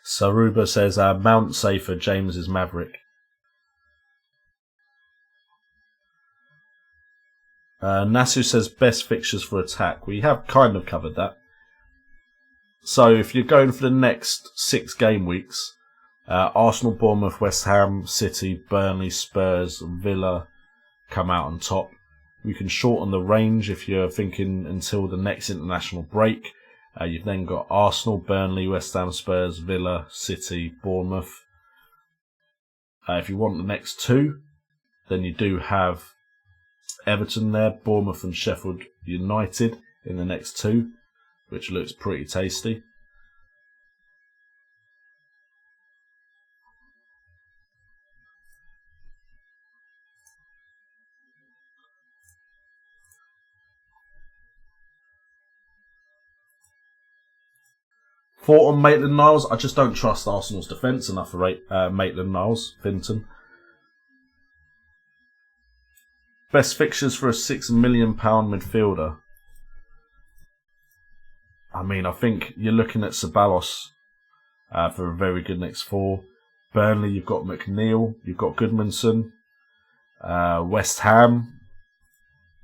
Saruba says Mount safer, James is Maverick. Nasu says best fixtures for attack. We have kind of covered that. So if you're going for the next 6 game weeks, Arsenal, Bournemouth, West Ham, City, Burnley, Spurs, Villa come out on top. You can shorten the range if you're thinking until the next international break. You've then got Arsenal, Burnley, West Ham, Spurs, Villa, City, Bournemouth. If you want the next 2, then you do have Everton there, Bournemouth and Sheffield United in the next 2, which looks pretty tasty. Thought on Maitland-Niles, I just don't trust Arsenal's defence enough for Maitland-Niles, Vinton. Best fixtures for a £6 million midfielder. I mean, I think you're looking at Ceballos for a very good next 4. Burnley, you've got McNeil, you've got Goodmanson. West Ham,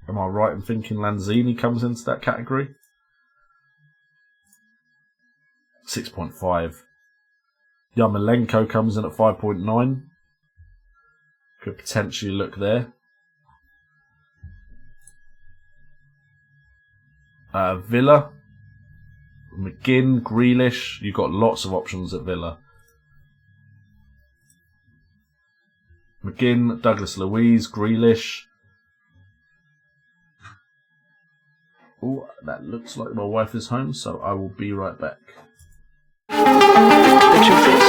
am I right in thinking Lanzini comes into that category? 6.5. Yarmolenko comes in at 5.9. Could potentially look there. Villa, McGinn, Grealish. You've got lots of options at Villa. McGinn, Douglas Luiz, Grealish. Oh, that looks like my wife is home, so I will be right back. The truth is,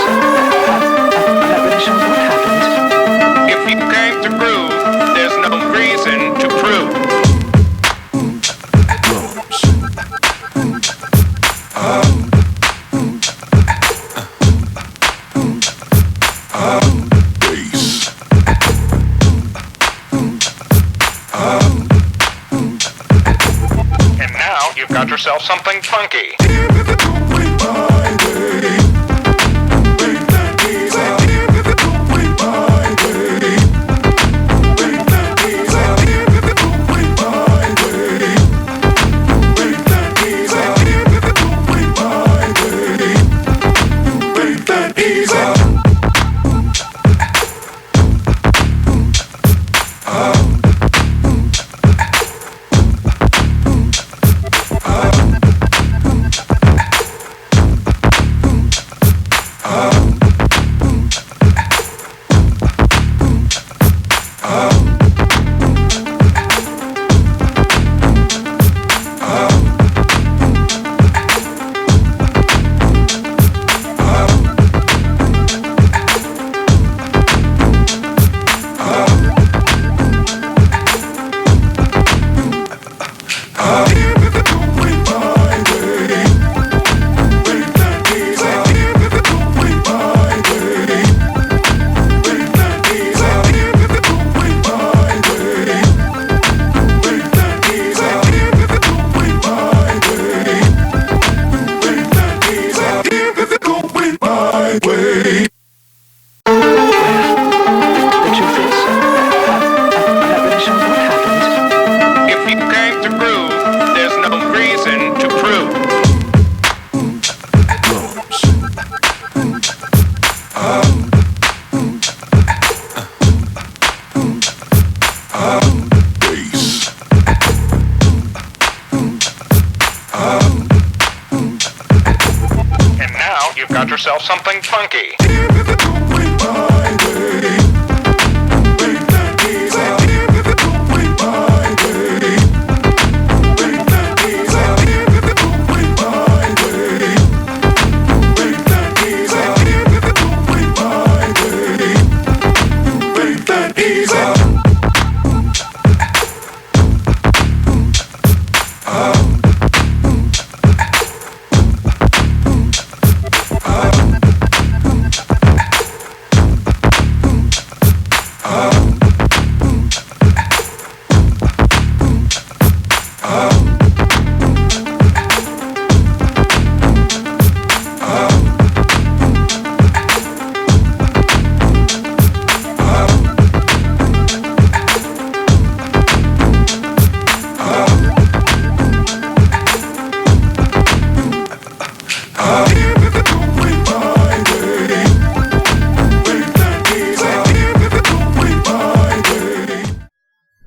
that really shows what happened. If you came to prove, there's no reason to prove. And now you've got yourself something funky. Got yourself something funky.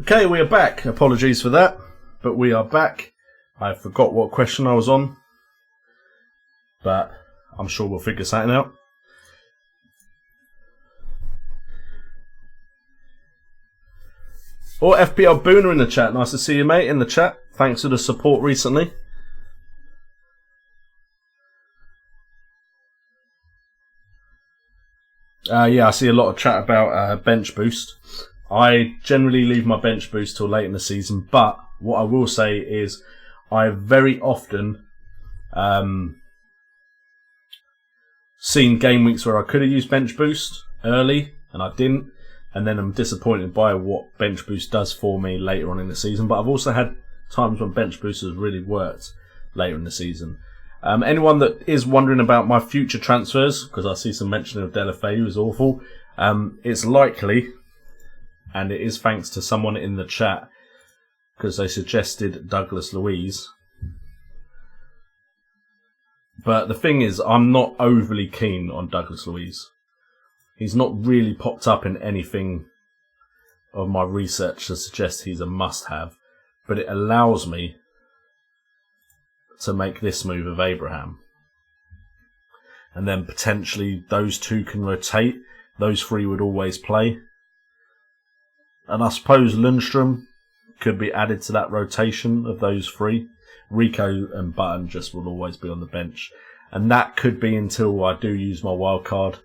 Okay, we are back. Apologies for that, but we are back. I forgot what question I was on, but I'm sure we'll figure something out. Or FPL Booner in the chat. Nice to see you, mate, in the chat. Thanks for the support recently. Yeah, I see a lot of chat about bench boost. I generally leave my bench boost till late in the season, but what I will say is I very often seen game weeks where I could have used bench boost early and I didn't, and then I'm disappointed by what bench boost does for me later on in the season. But I've also had times when bench boost has really worked later in the season. Anyone that is wondering about my future transfers, because I see some mention of Delafeu, who is awful, it's likely, and it is thanks to someone in the chat, because they suggested Douglas Luiz. But the thing is, I'm not overly keen on Douglas Luiz. He's not really popped up in anything of my research to suggest he's a must-have, but it allows me to make this move of Abraham. And then potentially those two can rotate. Those three would always play. And I suppose Lundstrom could be added to that rotation of those three. Rico and Button just will always be on the bench. And that could be until I do use my wild card.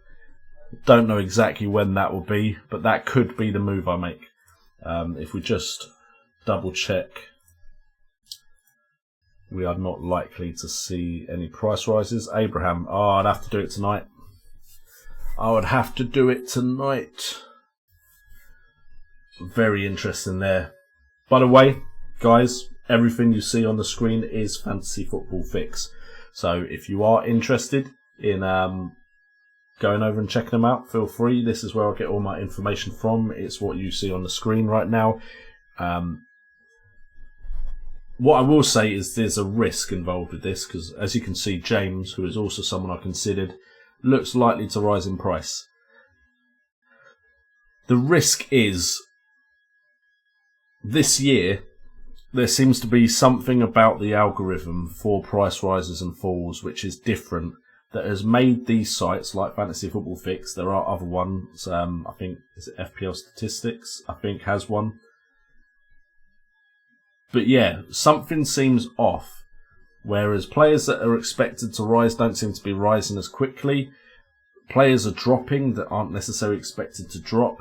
Don't know exactly when that will be, but that could be the move I make. If we just double check, we are not likely to see any price rises. Abraham, I'd have to do it tonight. I would have to do it tonight. Very interesting there. By the way, guys, everything you see on the screen is Fantasy Football Fix. So if you are interested in going over and checking them out, feel free. This is where I get all my information from. It's what you see on the screen right now. What I will say is there's a risk involved with this, because as you can see, James, who is also someone I considered, looks likely to rise in price. The risk is, this year, there seems to be something about the algorithm for price rises and falls which is different, that has made these sites like Fantasy Football Fix, there are other ones, I think, is it FPL Statistics, I think has one. But yeah, something seems off, whereas players that are expected to rise don't seem to be rising as quickly. Players are dropping that aren't necessarily expected to drop.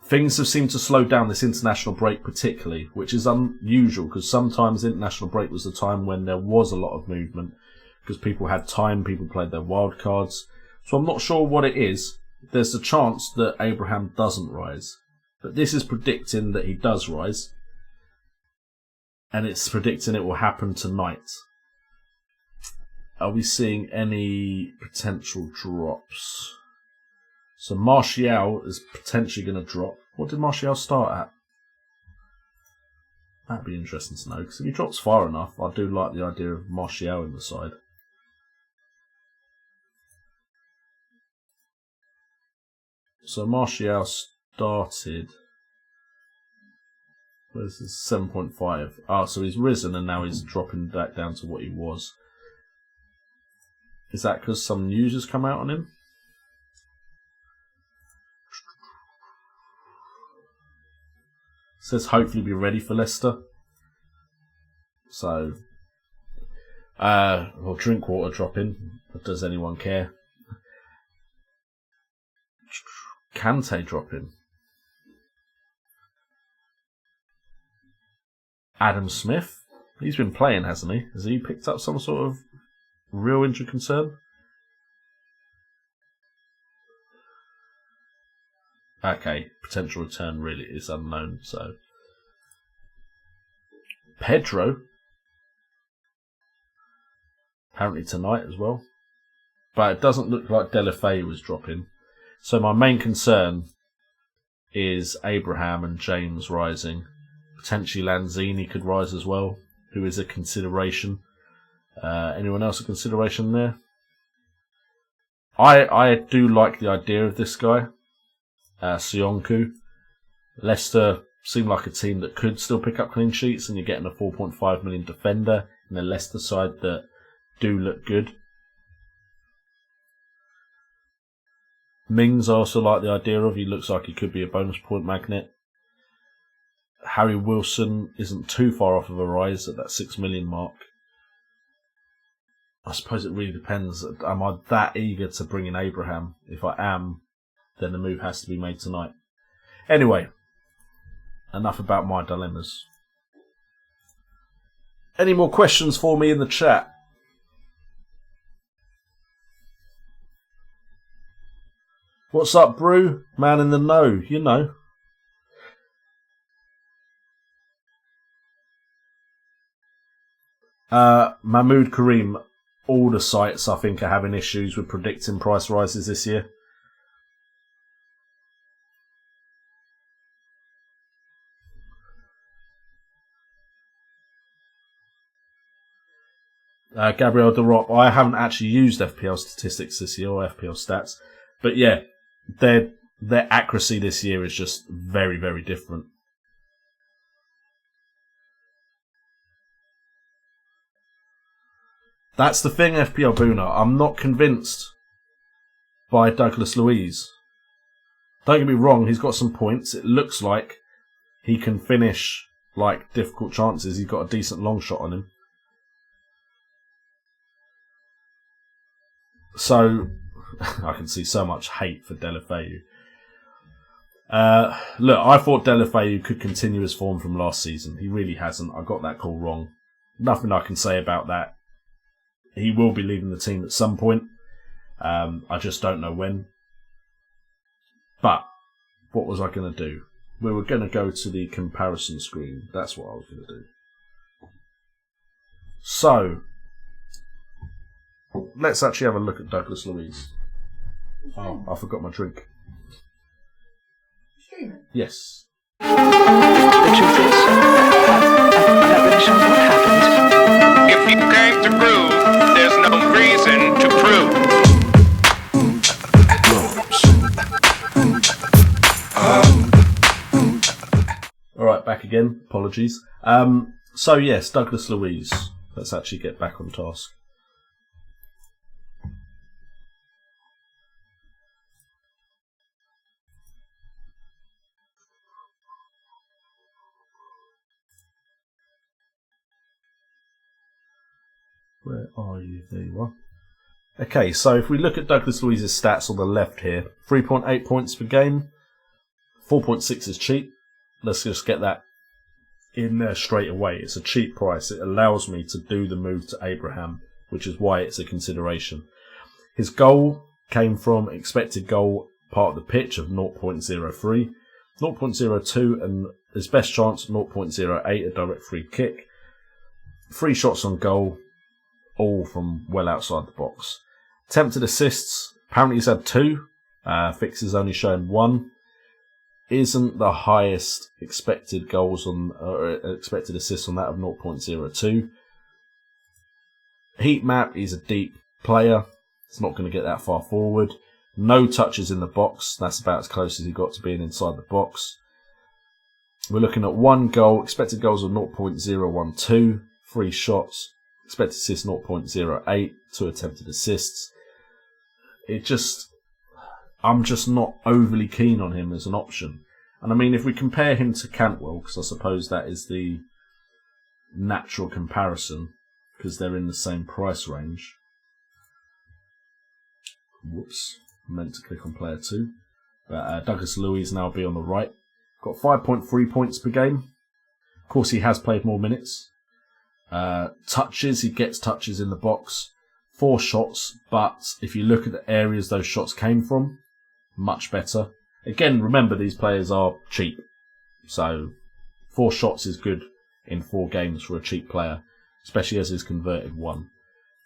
Things have seemed to slow down this international break particularly, which is unusual because sometimes international break was the time when there was a lot of movement because people had time, people played their wild cards. So I'm not sure what it is. There's a chance that Abraham doesn't rise, but this is predicting that he does rise. And it's predicting it will happen tonight. Are we seeing any potential drops? So Martial is potentially going to drop. What did Martial start at? That'd be interesting to know, because if he drops far enough, I do like the idea of Martial in the side. So Martial started... This is 7.5. Ah, so he's risen and now he's dropping back down to what he was. Is that because some news has come out on him? It says hopefully be ready for Leicester. So, well, Drinkwater dropping. Does anyone care? Kante dropping. Adam Smith, he's been playing, hasn't he? Has he picked up some sort of real injury concern? Okay, potential return really is unknown, so. Pedro, apparently tonight as well. But it doesn't look like Delafeu was dropping. So my main concern is Abraham and James rising. Potentially Lanzini could rise as well, who is a consideration. Anyone else a consideration there? I do like the idea of this guy, Sionku. Leicester seem like a team that could still pick up clean sheets, and you're getting a 4.5 million defender in the Leicester side that do look good. Mings I also like the idea of. He looks like he could be a bonus point magnet. Harry Wilson isn't too far off of a rise at that 6 million mark. I suppose it really depends. Am I that eager to bring in Abraham? If I am, then the move has to be made tonight. Anyway, enough about my dilemmas. Any more questions for me in the chat? What's up, Brew? Man in the know, you know. Mahmood Kareem. All the sites, I think, are having issues with predicting price rises this year. Gabriel Derop. I haven't actually used FPL statistics this year, or FPL stats. But yeah, their accuracy this year is just very, very different. That's the thing, FPL Boona. I'm not convinced by Douglas Luiz. Don't get me wrong, he's got some points. It looks like he can finish like difficult chances. He's got a decent long shot on him. So, I can see so much hate for Deulofeu. Look, I thought Deulofeu could continue his form from last season. He really hasn't. I got that call wrong. Nothing I can say about that. He will be leaving the team at some point. I just don't know when. But, what was I going to do? We were going to go to the comparison screen. That's what I was going to do. So, let's actually have a look at Douglas Luiz. Oh, I forgot my drink. Yes. The truth is, I'm not really sure what happened. If you came to prove, there's no reason to prove. Alright, back again. Apologies. So yes, Douglas Luiz. Let's actually get back on task. Where are you? There you are. Okay, so if we look at Douglas Luiz's stats on the left here, 3.8 points per game, 4.6 is cheap. Let's just get that in there straight away. It's a cheap price. It allows me to do the move to Abraham, which is why it's a consideration. His goal came from expected goal part of the pitch of 0.03, 0.02, and his best chance 0.08, a direct free kick. 3 shots on goal, all from well outside the box. Attempted assists, apparently he's had 2. Fixers only shown 1. Isn't the highest expected goals on expected assists on that of 0.02. Heat map, he's a deep player. It's not going to get that far forward. No touches in the box. That's about as close as he got to being inside the box. We're looking at 1 goal. Expected goals of 0.012. 3 shots. Expected assists 0.08. 2 attempted assists. I'm just not overly keen on him as an option. And I mean, if we compare him to Cantwell, because I suppose that is the natural comparison, because they're in the same price range. Whoops, I meant to click on player 2. But Douglas Luiz now be on the right. Got 5.3 points per game. Of course, he has played more minutes. Touches, he gets touches in the box. 4 shots, but if you look at the areas those shots came from, much better. Again, remember these players are cheap. So 4 shots is good in 4 games for a cheap player, especially as he's converted 1.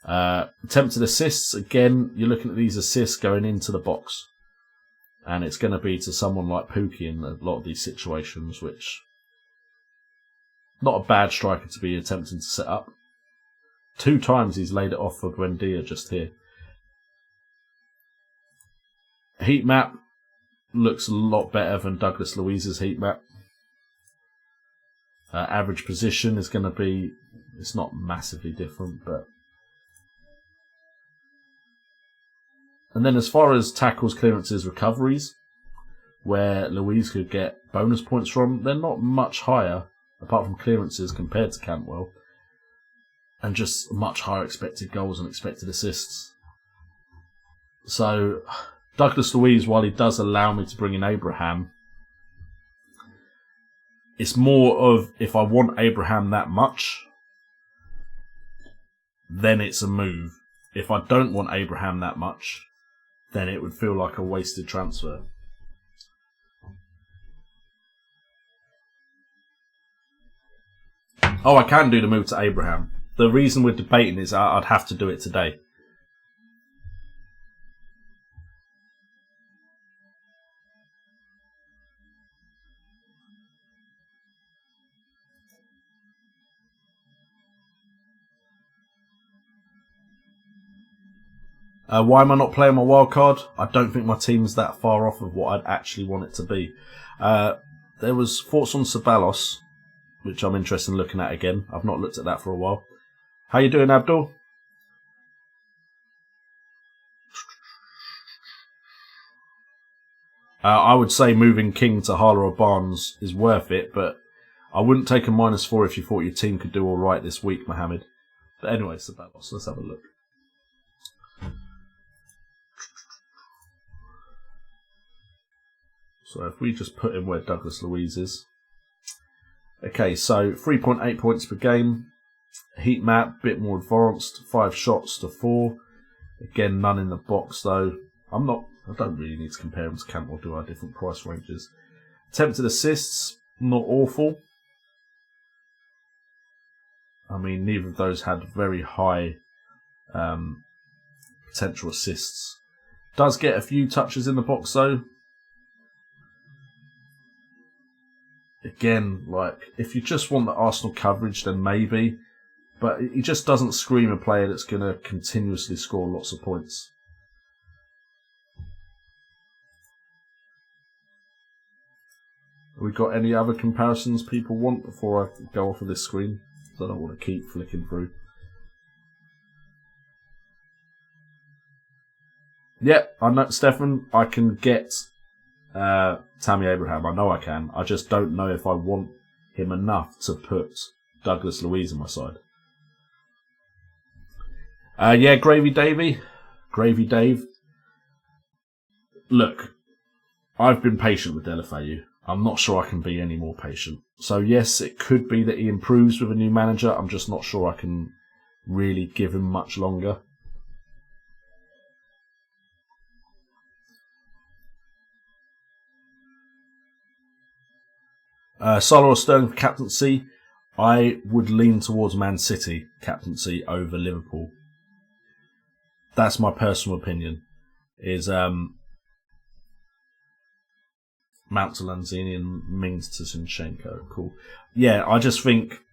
Attempted assists, again, you're looking at these assists going into the box. And it's going to be to someone like Pookie in a lot of these situations, which not a bad striker to be attempting to set up. 2 times he's laid it off for Buendia just here. Heat map looks a lot better than Douglas Luiz's heat map. Average position is going to be, it's not massively different, but. And then as far as tackles, clearances, recoveries, where Luiz could get bonus points from, they're not much higher, apart from clearances compared to Cantwell. And just much higher expected goals and expected assists. So, Douglas Luiz, while he does allow me to bring in Abraham, it's more of, if I want Abraham that much, then it's a move. If I don't want Abraham that much, then it would feel like a wasted transfer. Oh, I can do the move to Abraham. The reason we're debating is I'd have to do it today. Why am I not playing my wild card? I don't think my team's that far off of what I'd actually want it to be. There was thoughts on Ceballos, which I'm interested in looking at again. I've not looked at that for a while. How you doing, Abdul? I would say moving King to Hala or Barnes is worth it, but I wouldn't take a -4 if you thought your team could do all right this week, Mohammed. But anyway, Ceballos, let's have a look. So if we just put in where Douglas Luiz is. Okay, so 3.8 points per game. Heat map, bit more advanced. 5 shots to 4. Again, none in the box though. I don't really need to compare them to Campbell, do I? Different price ranges. Attempted assists, not awful. I mean, neither of those had very high potential assists. Does get a few touches in the box though. Again, like, if you just want the Arsenal coverage, then maybe. But he just doesn't scream a player that's going to continuously score lots of points. Have we got any other comparisons people want before I go off of this screen? I don't want to keep flicking through. Yep, I know, Stefan, I can get Tammy Abraham. I know I can. I just don't know if I want him enough to put Douglas Luiz on my side. Yeah, Gravy Davey. Gravy Dave. Look, I've been patient with Delafeu. I'm not sure I can be any more patient. So yes, it could be that he improves with a new manager. I'm just not sure I can really give him much longer. Salah or Sterling for captaincy. I would lean towards Man City captaincy over Liverpool. That's my personal opinion. Is Mount to Lanzini and Mings to Zinchenko. Cool. Yeah, I just think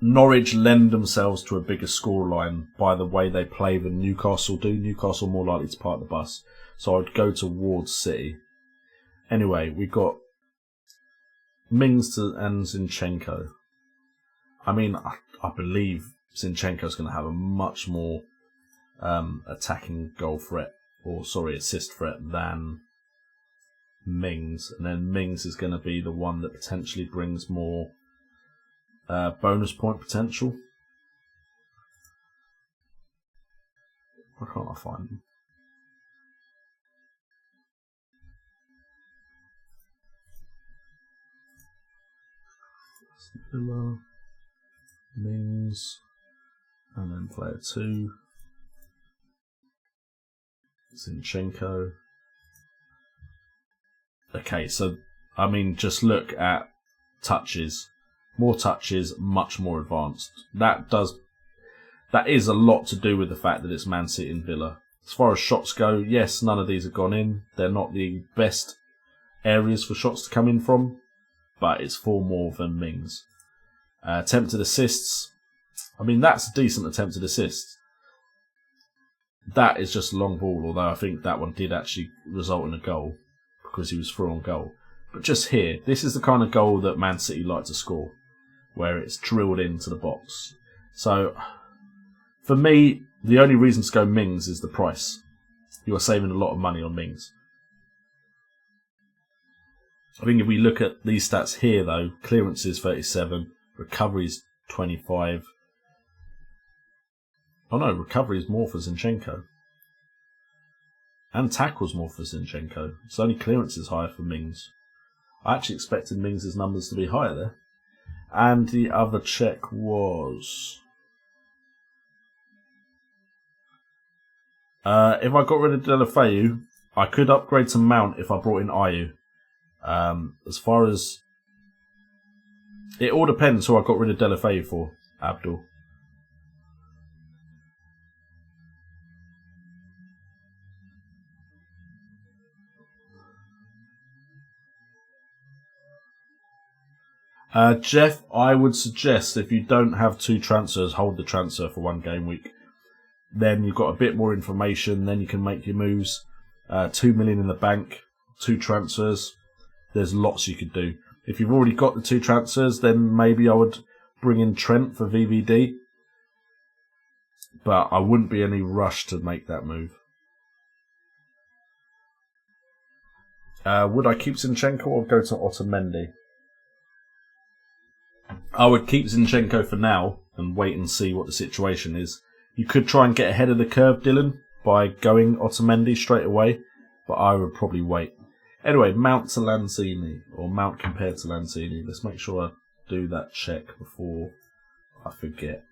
Norwich lend themselves to a bigger scoreline by the way they play than Newcastle do. Newcastle more likely to park the bus. So I'd go towards City. Anyway, we've got Mings and Zinchenko. I mean, I believe Zinchenko's going to have a much more attacking goal threat, assist threat than Mings. And then Mings is going to be the one that potentially brings more bonus point potential. Why can't I find them? Villa, Mings, and then player 2, Zinchenko. Okay, so I mean, just look at touches. More touches, much more advanced. That is a lot to do with the fact that it's Man City and Villa. As far as shots go, yes, none of these have gone in. They're not the best areas for shots to come in from, but it's 4 more than Mings. Attempted assists. I mean, that's a decent attempted assist. That is just a long ball, although I think that one did actually result in a goal because he was through on goal. But just here, this is the kind of goal that Man City like to score, where it's drilled into the box. So, for me, the only reason to go Mings is the price. You are saving a lot of money on Mings. I think if we look at these stats here, though, clearance is 37, recovery is 25. Oh no, recovery is more for Zinchenko. And tackles more for Zinchenko. It's only clearance is higher for Mings. I actually expected Mings' numbers to be higher there. And the other check was If I got rid of Deulofeu, I could upgrade to Mount if I brought in Ayew. As far as... It all depends who I got rid of Deulofeu for, Abdul. Jeff, I would suggest if you don't have 2 transfers, hold the transfer for 1 game week. Then you've got a bit more information, then you can make your moves. 2 million in the bank, 2 transfers. There's lots you could do. If you've already got the 2 transfers, then maybe I would bring in Trent for VVD. But I wouldn't be any rush to make that move. Would I keep Zinchenko or go to Otamendi? I would keep Zinchenko for now and wait and see what the situation is. You could try and get ahead of the curve, Dylan, by going Otamendi straight away, but I would probably wait. Anyway, Mount to Lanzini, or Mount compared to Lanzini. Let's make sure I do that check before I forget.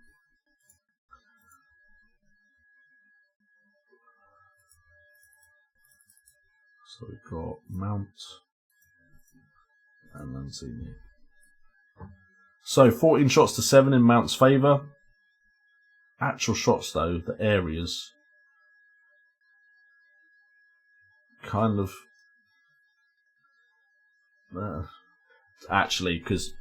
So we've got Mount and Lanzini. So 14 shots to 7 in Mount's favour. Actual shots though, the areas, kind of... actually, because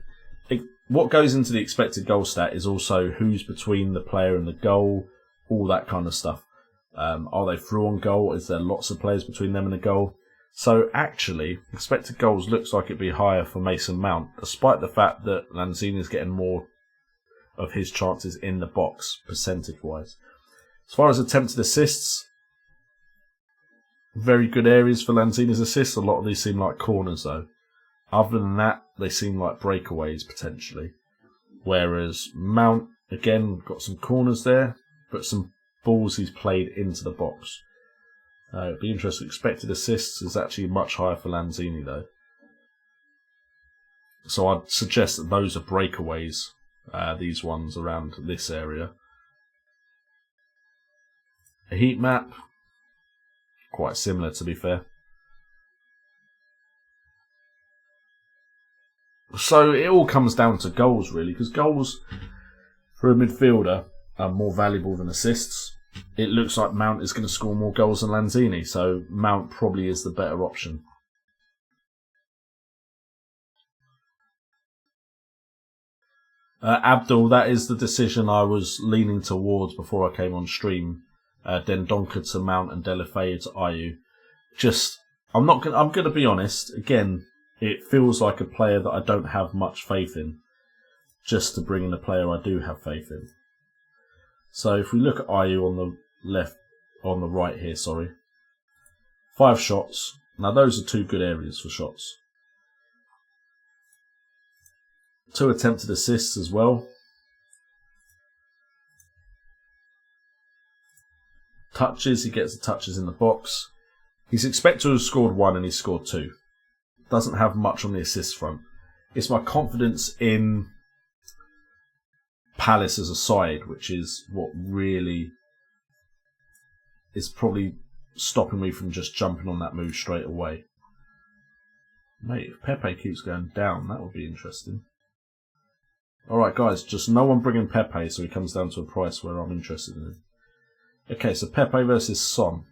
what goes into the expected goal stat is also who's between the player and the goal, all that kind of stuff. Are they through on goal? Is there lots of players between them and the goal? So actually, expected goals looks like it'd be higher for Mason Mount, despite the fact that Lanzini is getting more of his chances in the box, percentage-wise. As far as attempted assists, very good areas for Lanzini's assists. A lot of these seem like corners, though. Other than that, they seem like breakaways, potentially. Whereas Mount, again, got some corners there, but some balls he's played into the box. It'd be interesting. Expected assists is actually much higher for Lanzini, though. So I'd suggest that those are breakaways, these ones around this area. A heat map, quite similar, to be fair. So it all comes down to goals, really, because goals for a midfielder are more valuable than assists. It looks like Mount is going to score more goals than Lanzini, so Mount probably is the better option. Abdul, that is the decision I was leaning towards before I came on stream. Dendonka to Mount and Deulofeu to Ayew. I'm going to be honest. Again, it feels like a player that I don't have much faith in, just to bring in a player I do have faith in. So if we look at Ayew on the right here, 5 shots. Now those are 2 good areas for shots. 2 attempted assists as well. Touches, he gets the touches in the box. He's expected to have scored 1 and he scored 2. Doesn't have much on the assist front. It's my confidence in Palace as a side, which is what really is probably stopping me from just jumping on that move straight away. Mate, if Pepe keeps going down, that would be interesting. Alright guys, just no one bringing Pepe, so he comes down to a price where I'm interested in him. Okay, so Pepe versus Son.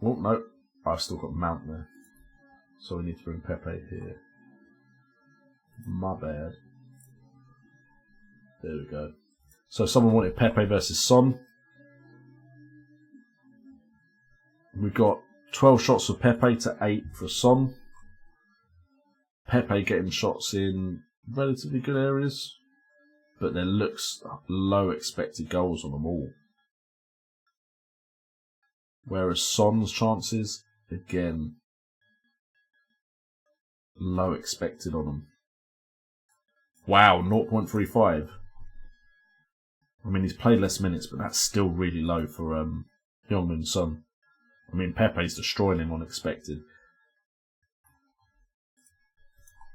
Oh, no. I've still got Mount there. So we need to bring Pepe here. My bad. There we go. So someone wanted Pepe versus Son. We've got 12 shots for Pepe to 8 for Son. Pepe getting shots in relatively good areas, but there looks low expected goals on them all. Whereas Son's chances, again, low expected on them. Wow, 0.35. I mean, he's played less minutes, but that's still really low for Heung-min Son. I mean, Pepe's destroying him on expected.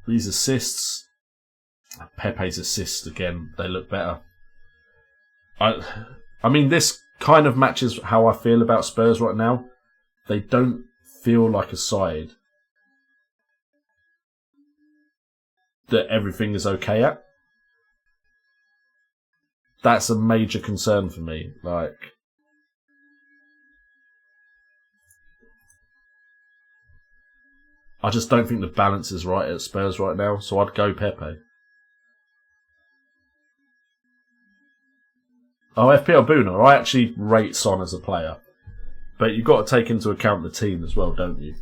These assists, Pepe's assists, again, they look better. I mean, this kind of matches how I feel about Spurs right now. They don't feel like a side that everything is okay at. That's a major concern for me. Like, I just don't think the balance is right at Spurs right now, so I'd go Pepe. Oh, FPL Booner, I actually rate Son as a player. But you've got to take into account the team as well, don't you?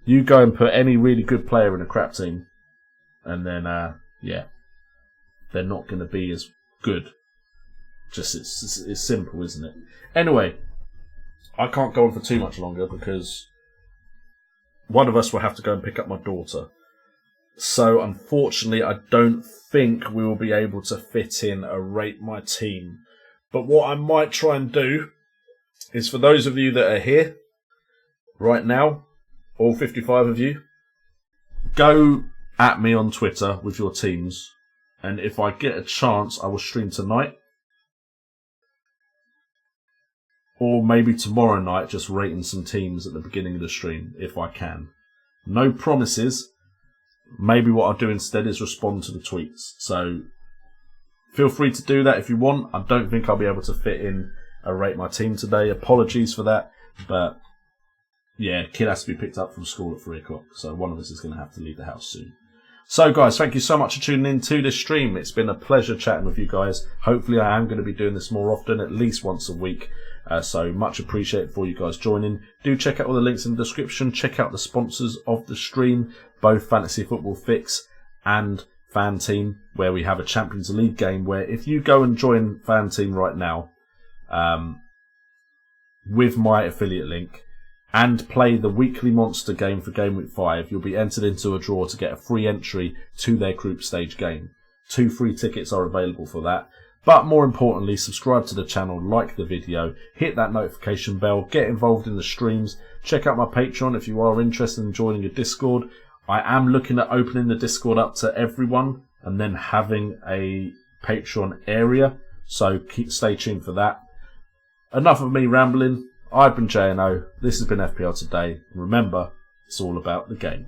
You go and put any really good player in a crap team, and then, they're not going to be as good. Just, it's simple, isn't it? Anyway, I can't go on for too much longer because one of us will have to go and pick up my daughter. So, unfortunately, I don't think we will be able to fit in a Rate My Team. But what I might try and do is, for those of you that are here right now, all 55 of you, go at me on Twitter with your teams. And if I get a chance, I will stream tonight. Or maybe tomorrow night, just rating some teams at the beginning of the stream, if I can. No promises. Maybe what I'll do instead is respond to the tweets. So, feel free to do that if you want. I don't think I'll be able to fit in a Rate My Team today. Apologies for that. But, yeah, kid has to be picked up from school at 3 o'clock. So one of us is going to have to leave the house soon. So, guys, thank you so much for tuning in to this stream. It's been a pleasure chatting with you guys. Hopefully I am going to be doing this more often, at least once a week. So much appreciated for you guys joining. Do check out all the links in the description. Check out the sponsors of the stream, both Fantasy Football Fix and Fan Team, where we have a Champions League game where if you go and join Fan Team right now with my affiliate link and play the weekly monster game for Game Week 5, you'll be entered into a draw to get a free entry to their group stage game. 2 free tickets are available for that. But more importantly, subscribe to the channel, like the video, hit that notification bell, get involved in the streams, check out my Patreon if you are interested in joining a Discord. I am looking at opening the Discord up to everyone and then having a Patreon area, so stay tuned for that. Enough of me rambling. I've been J&O, this has been FPL Today. Remember, it's all about the game.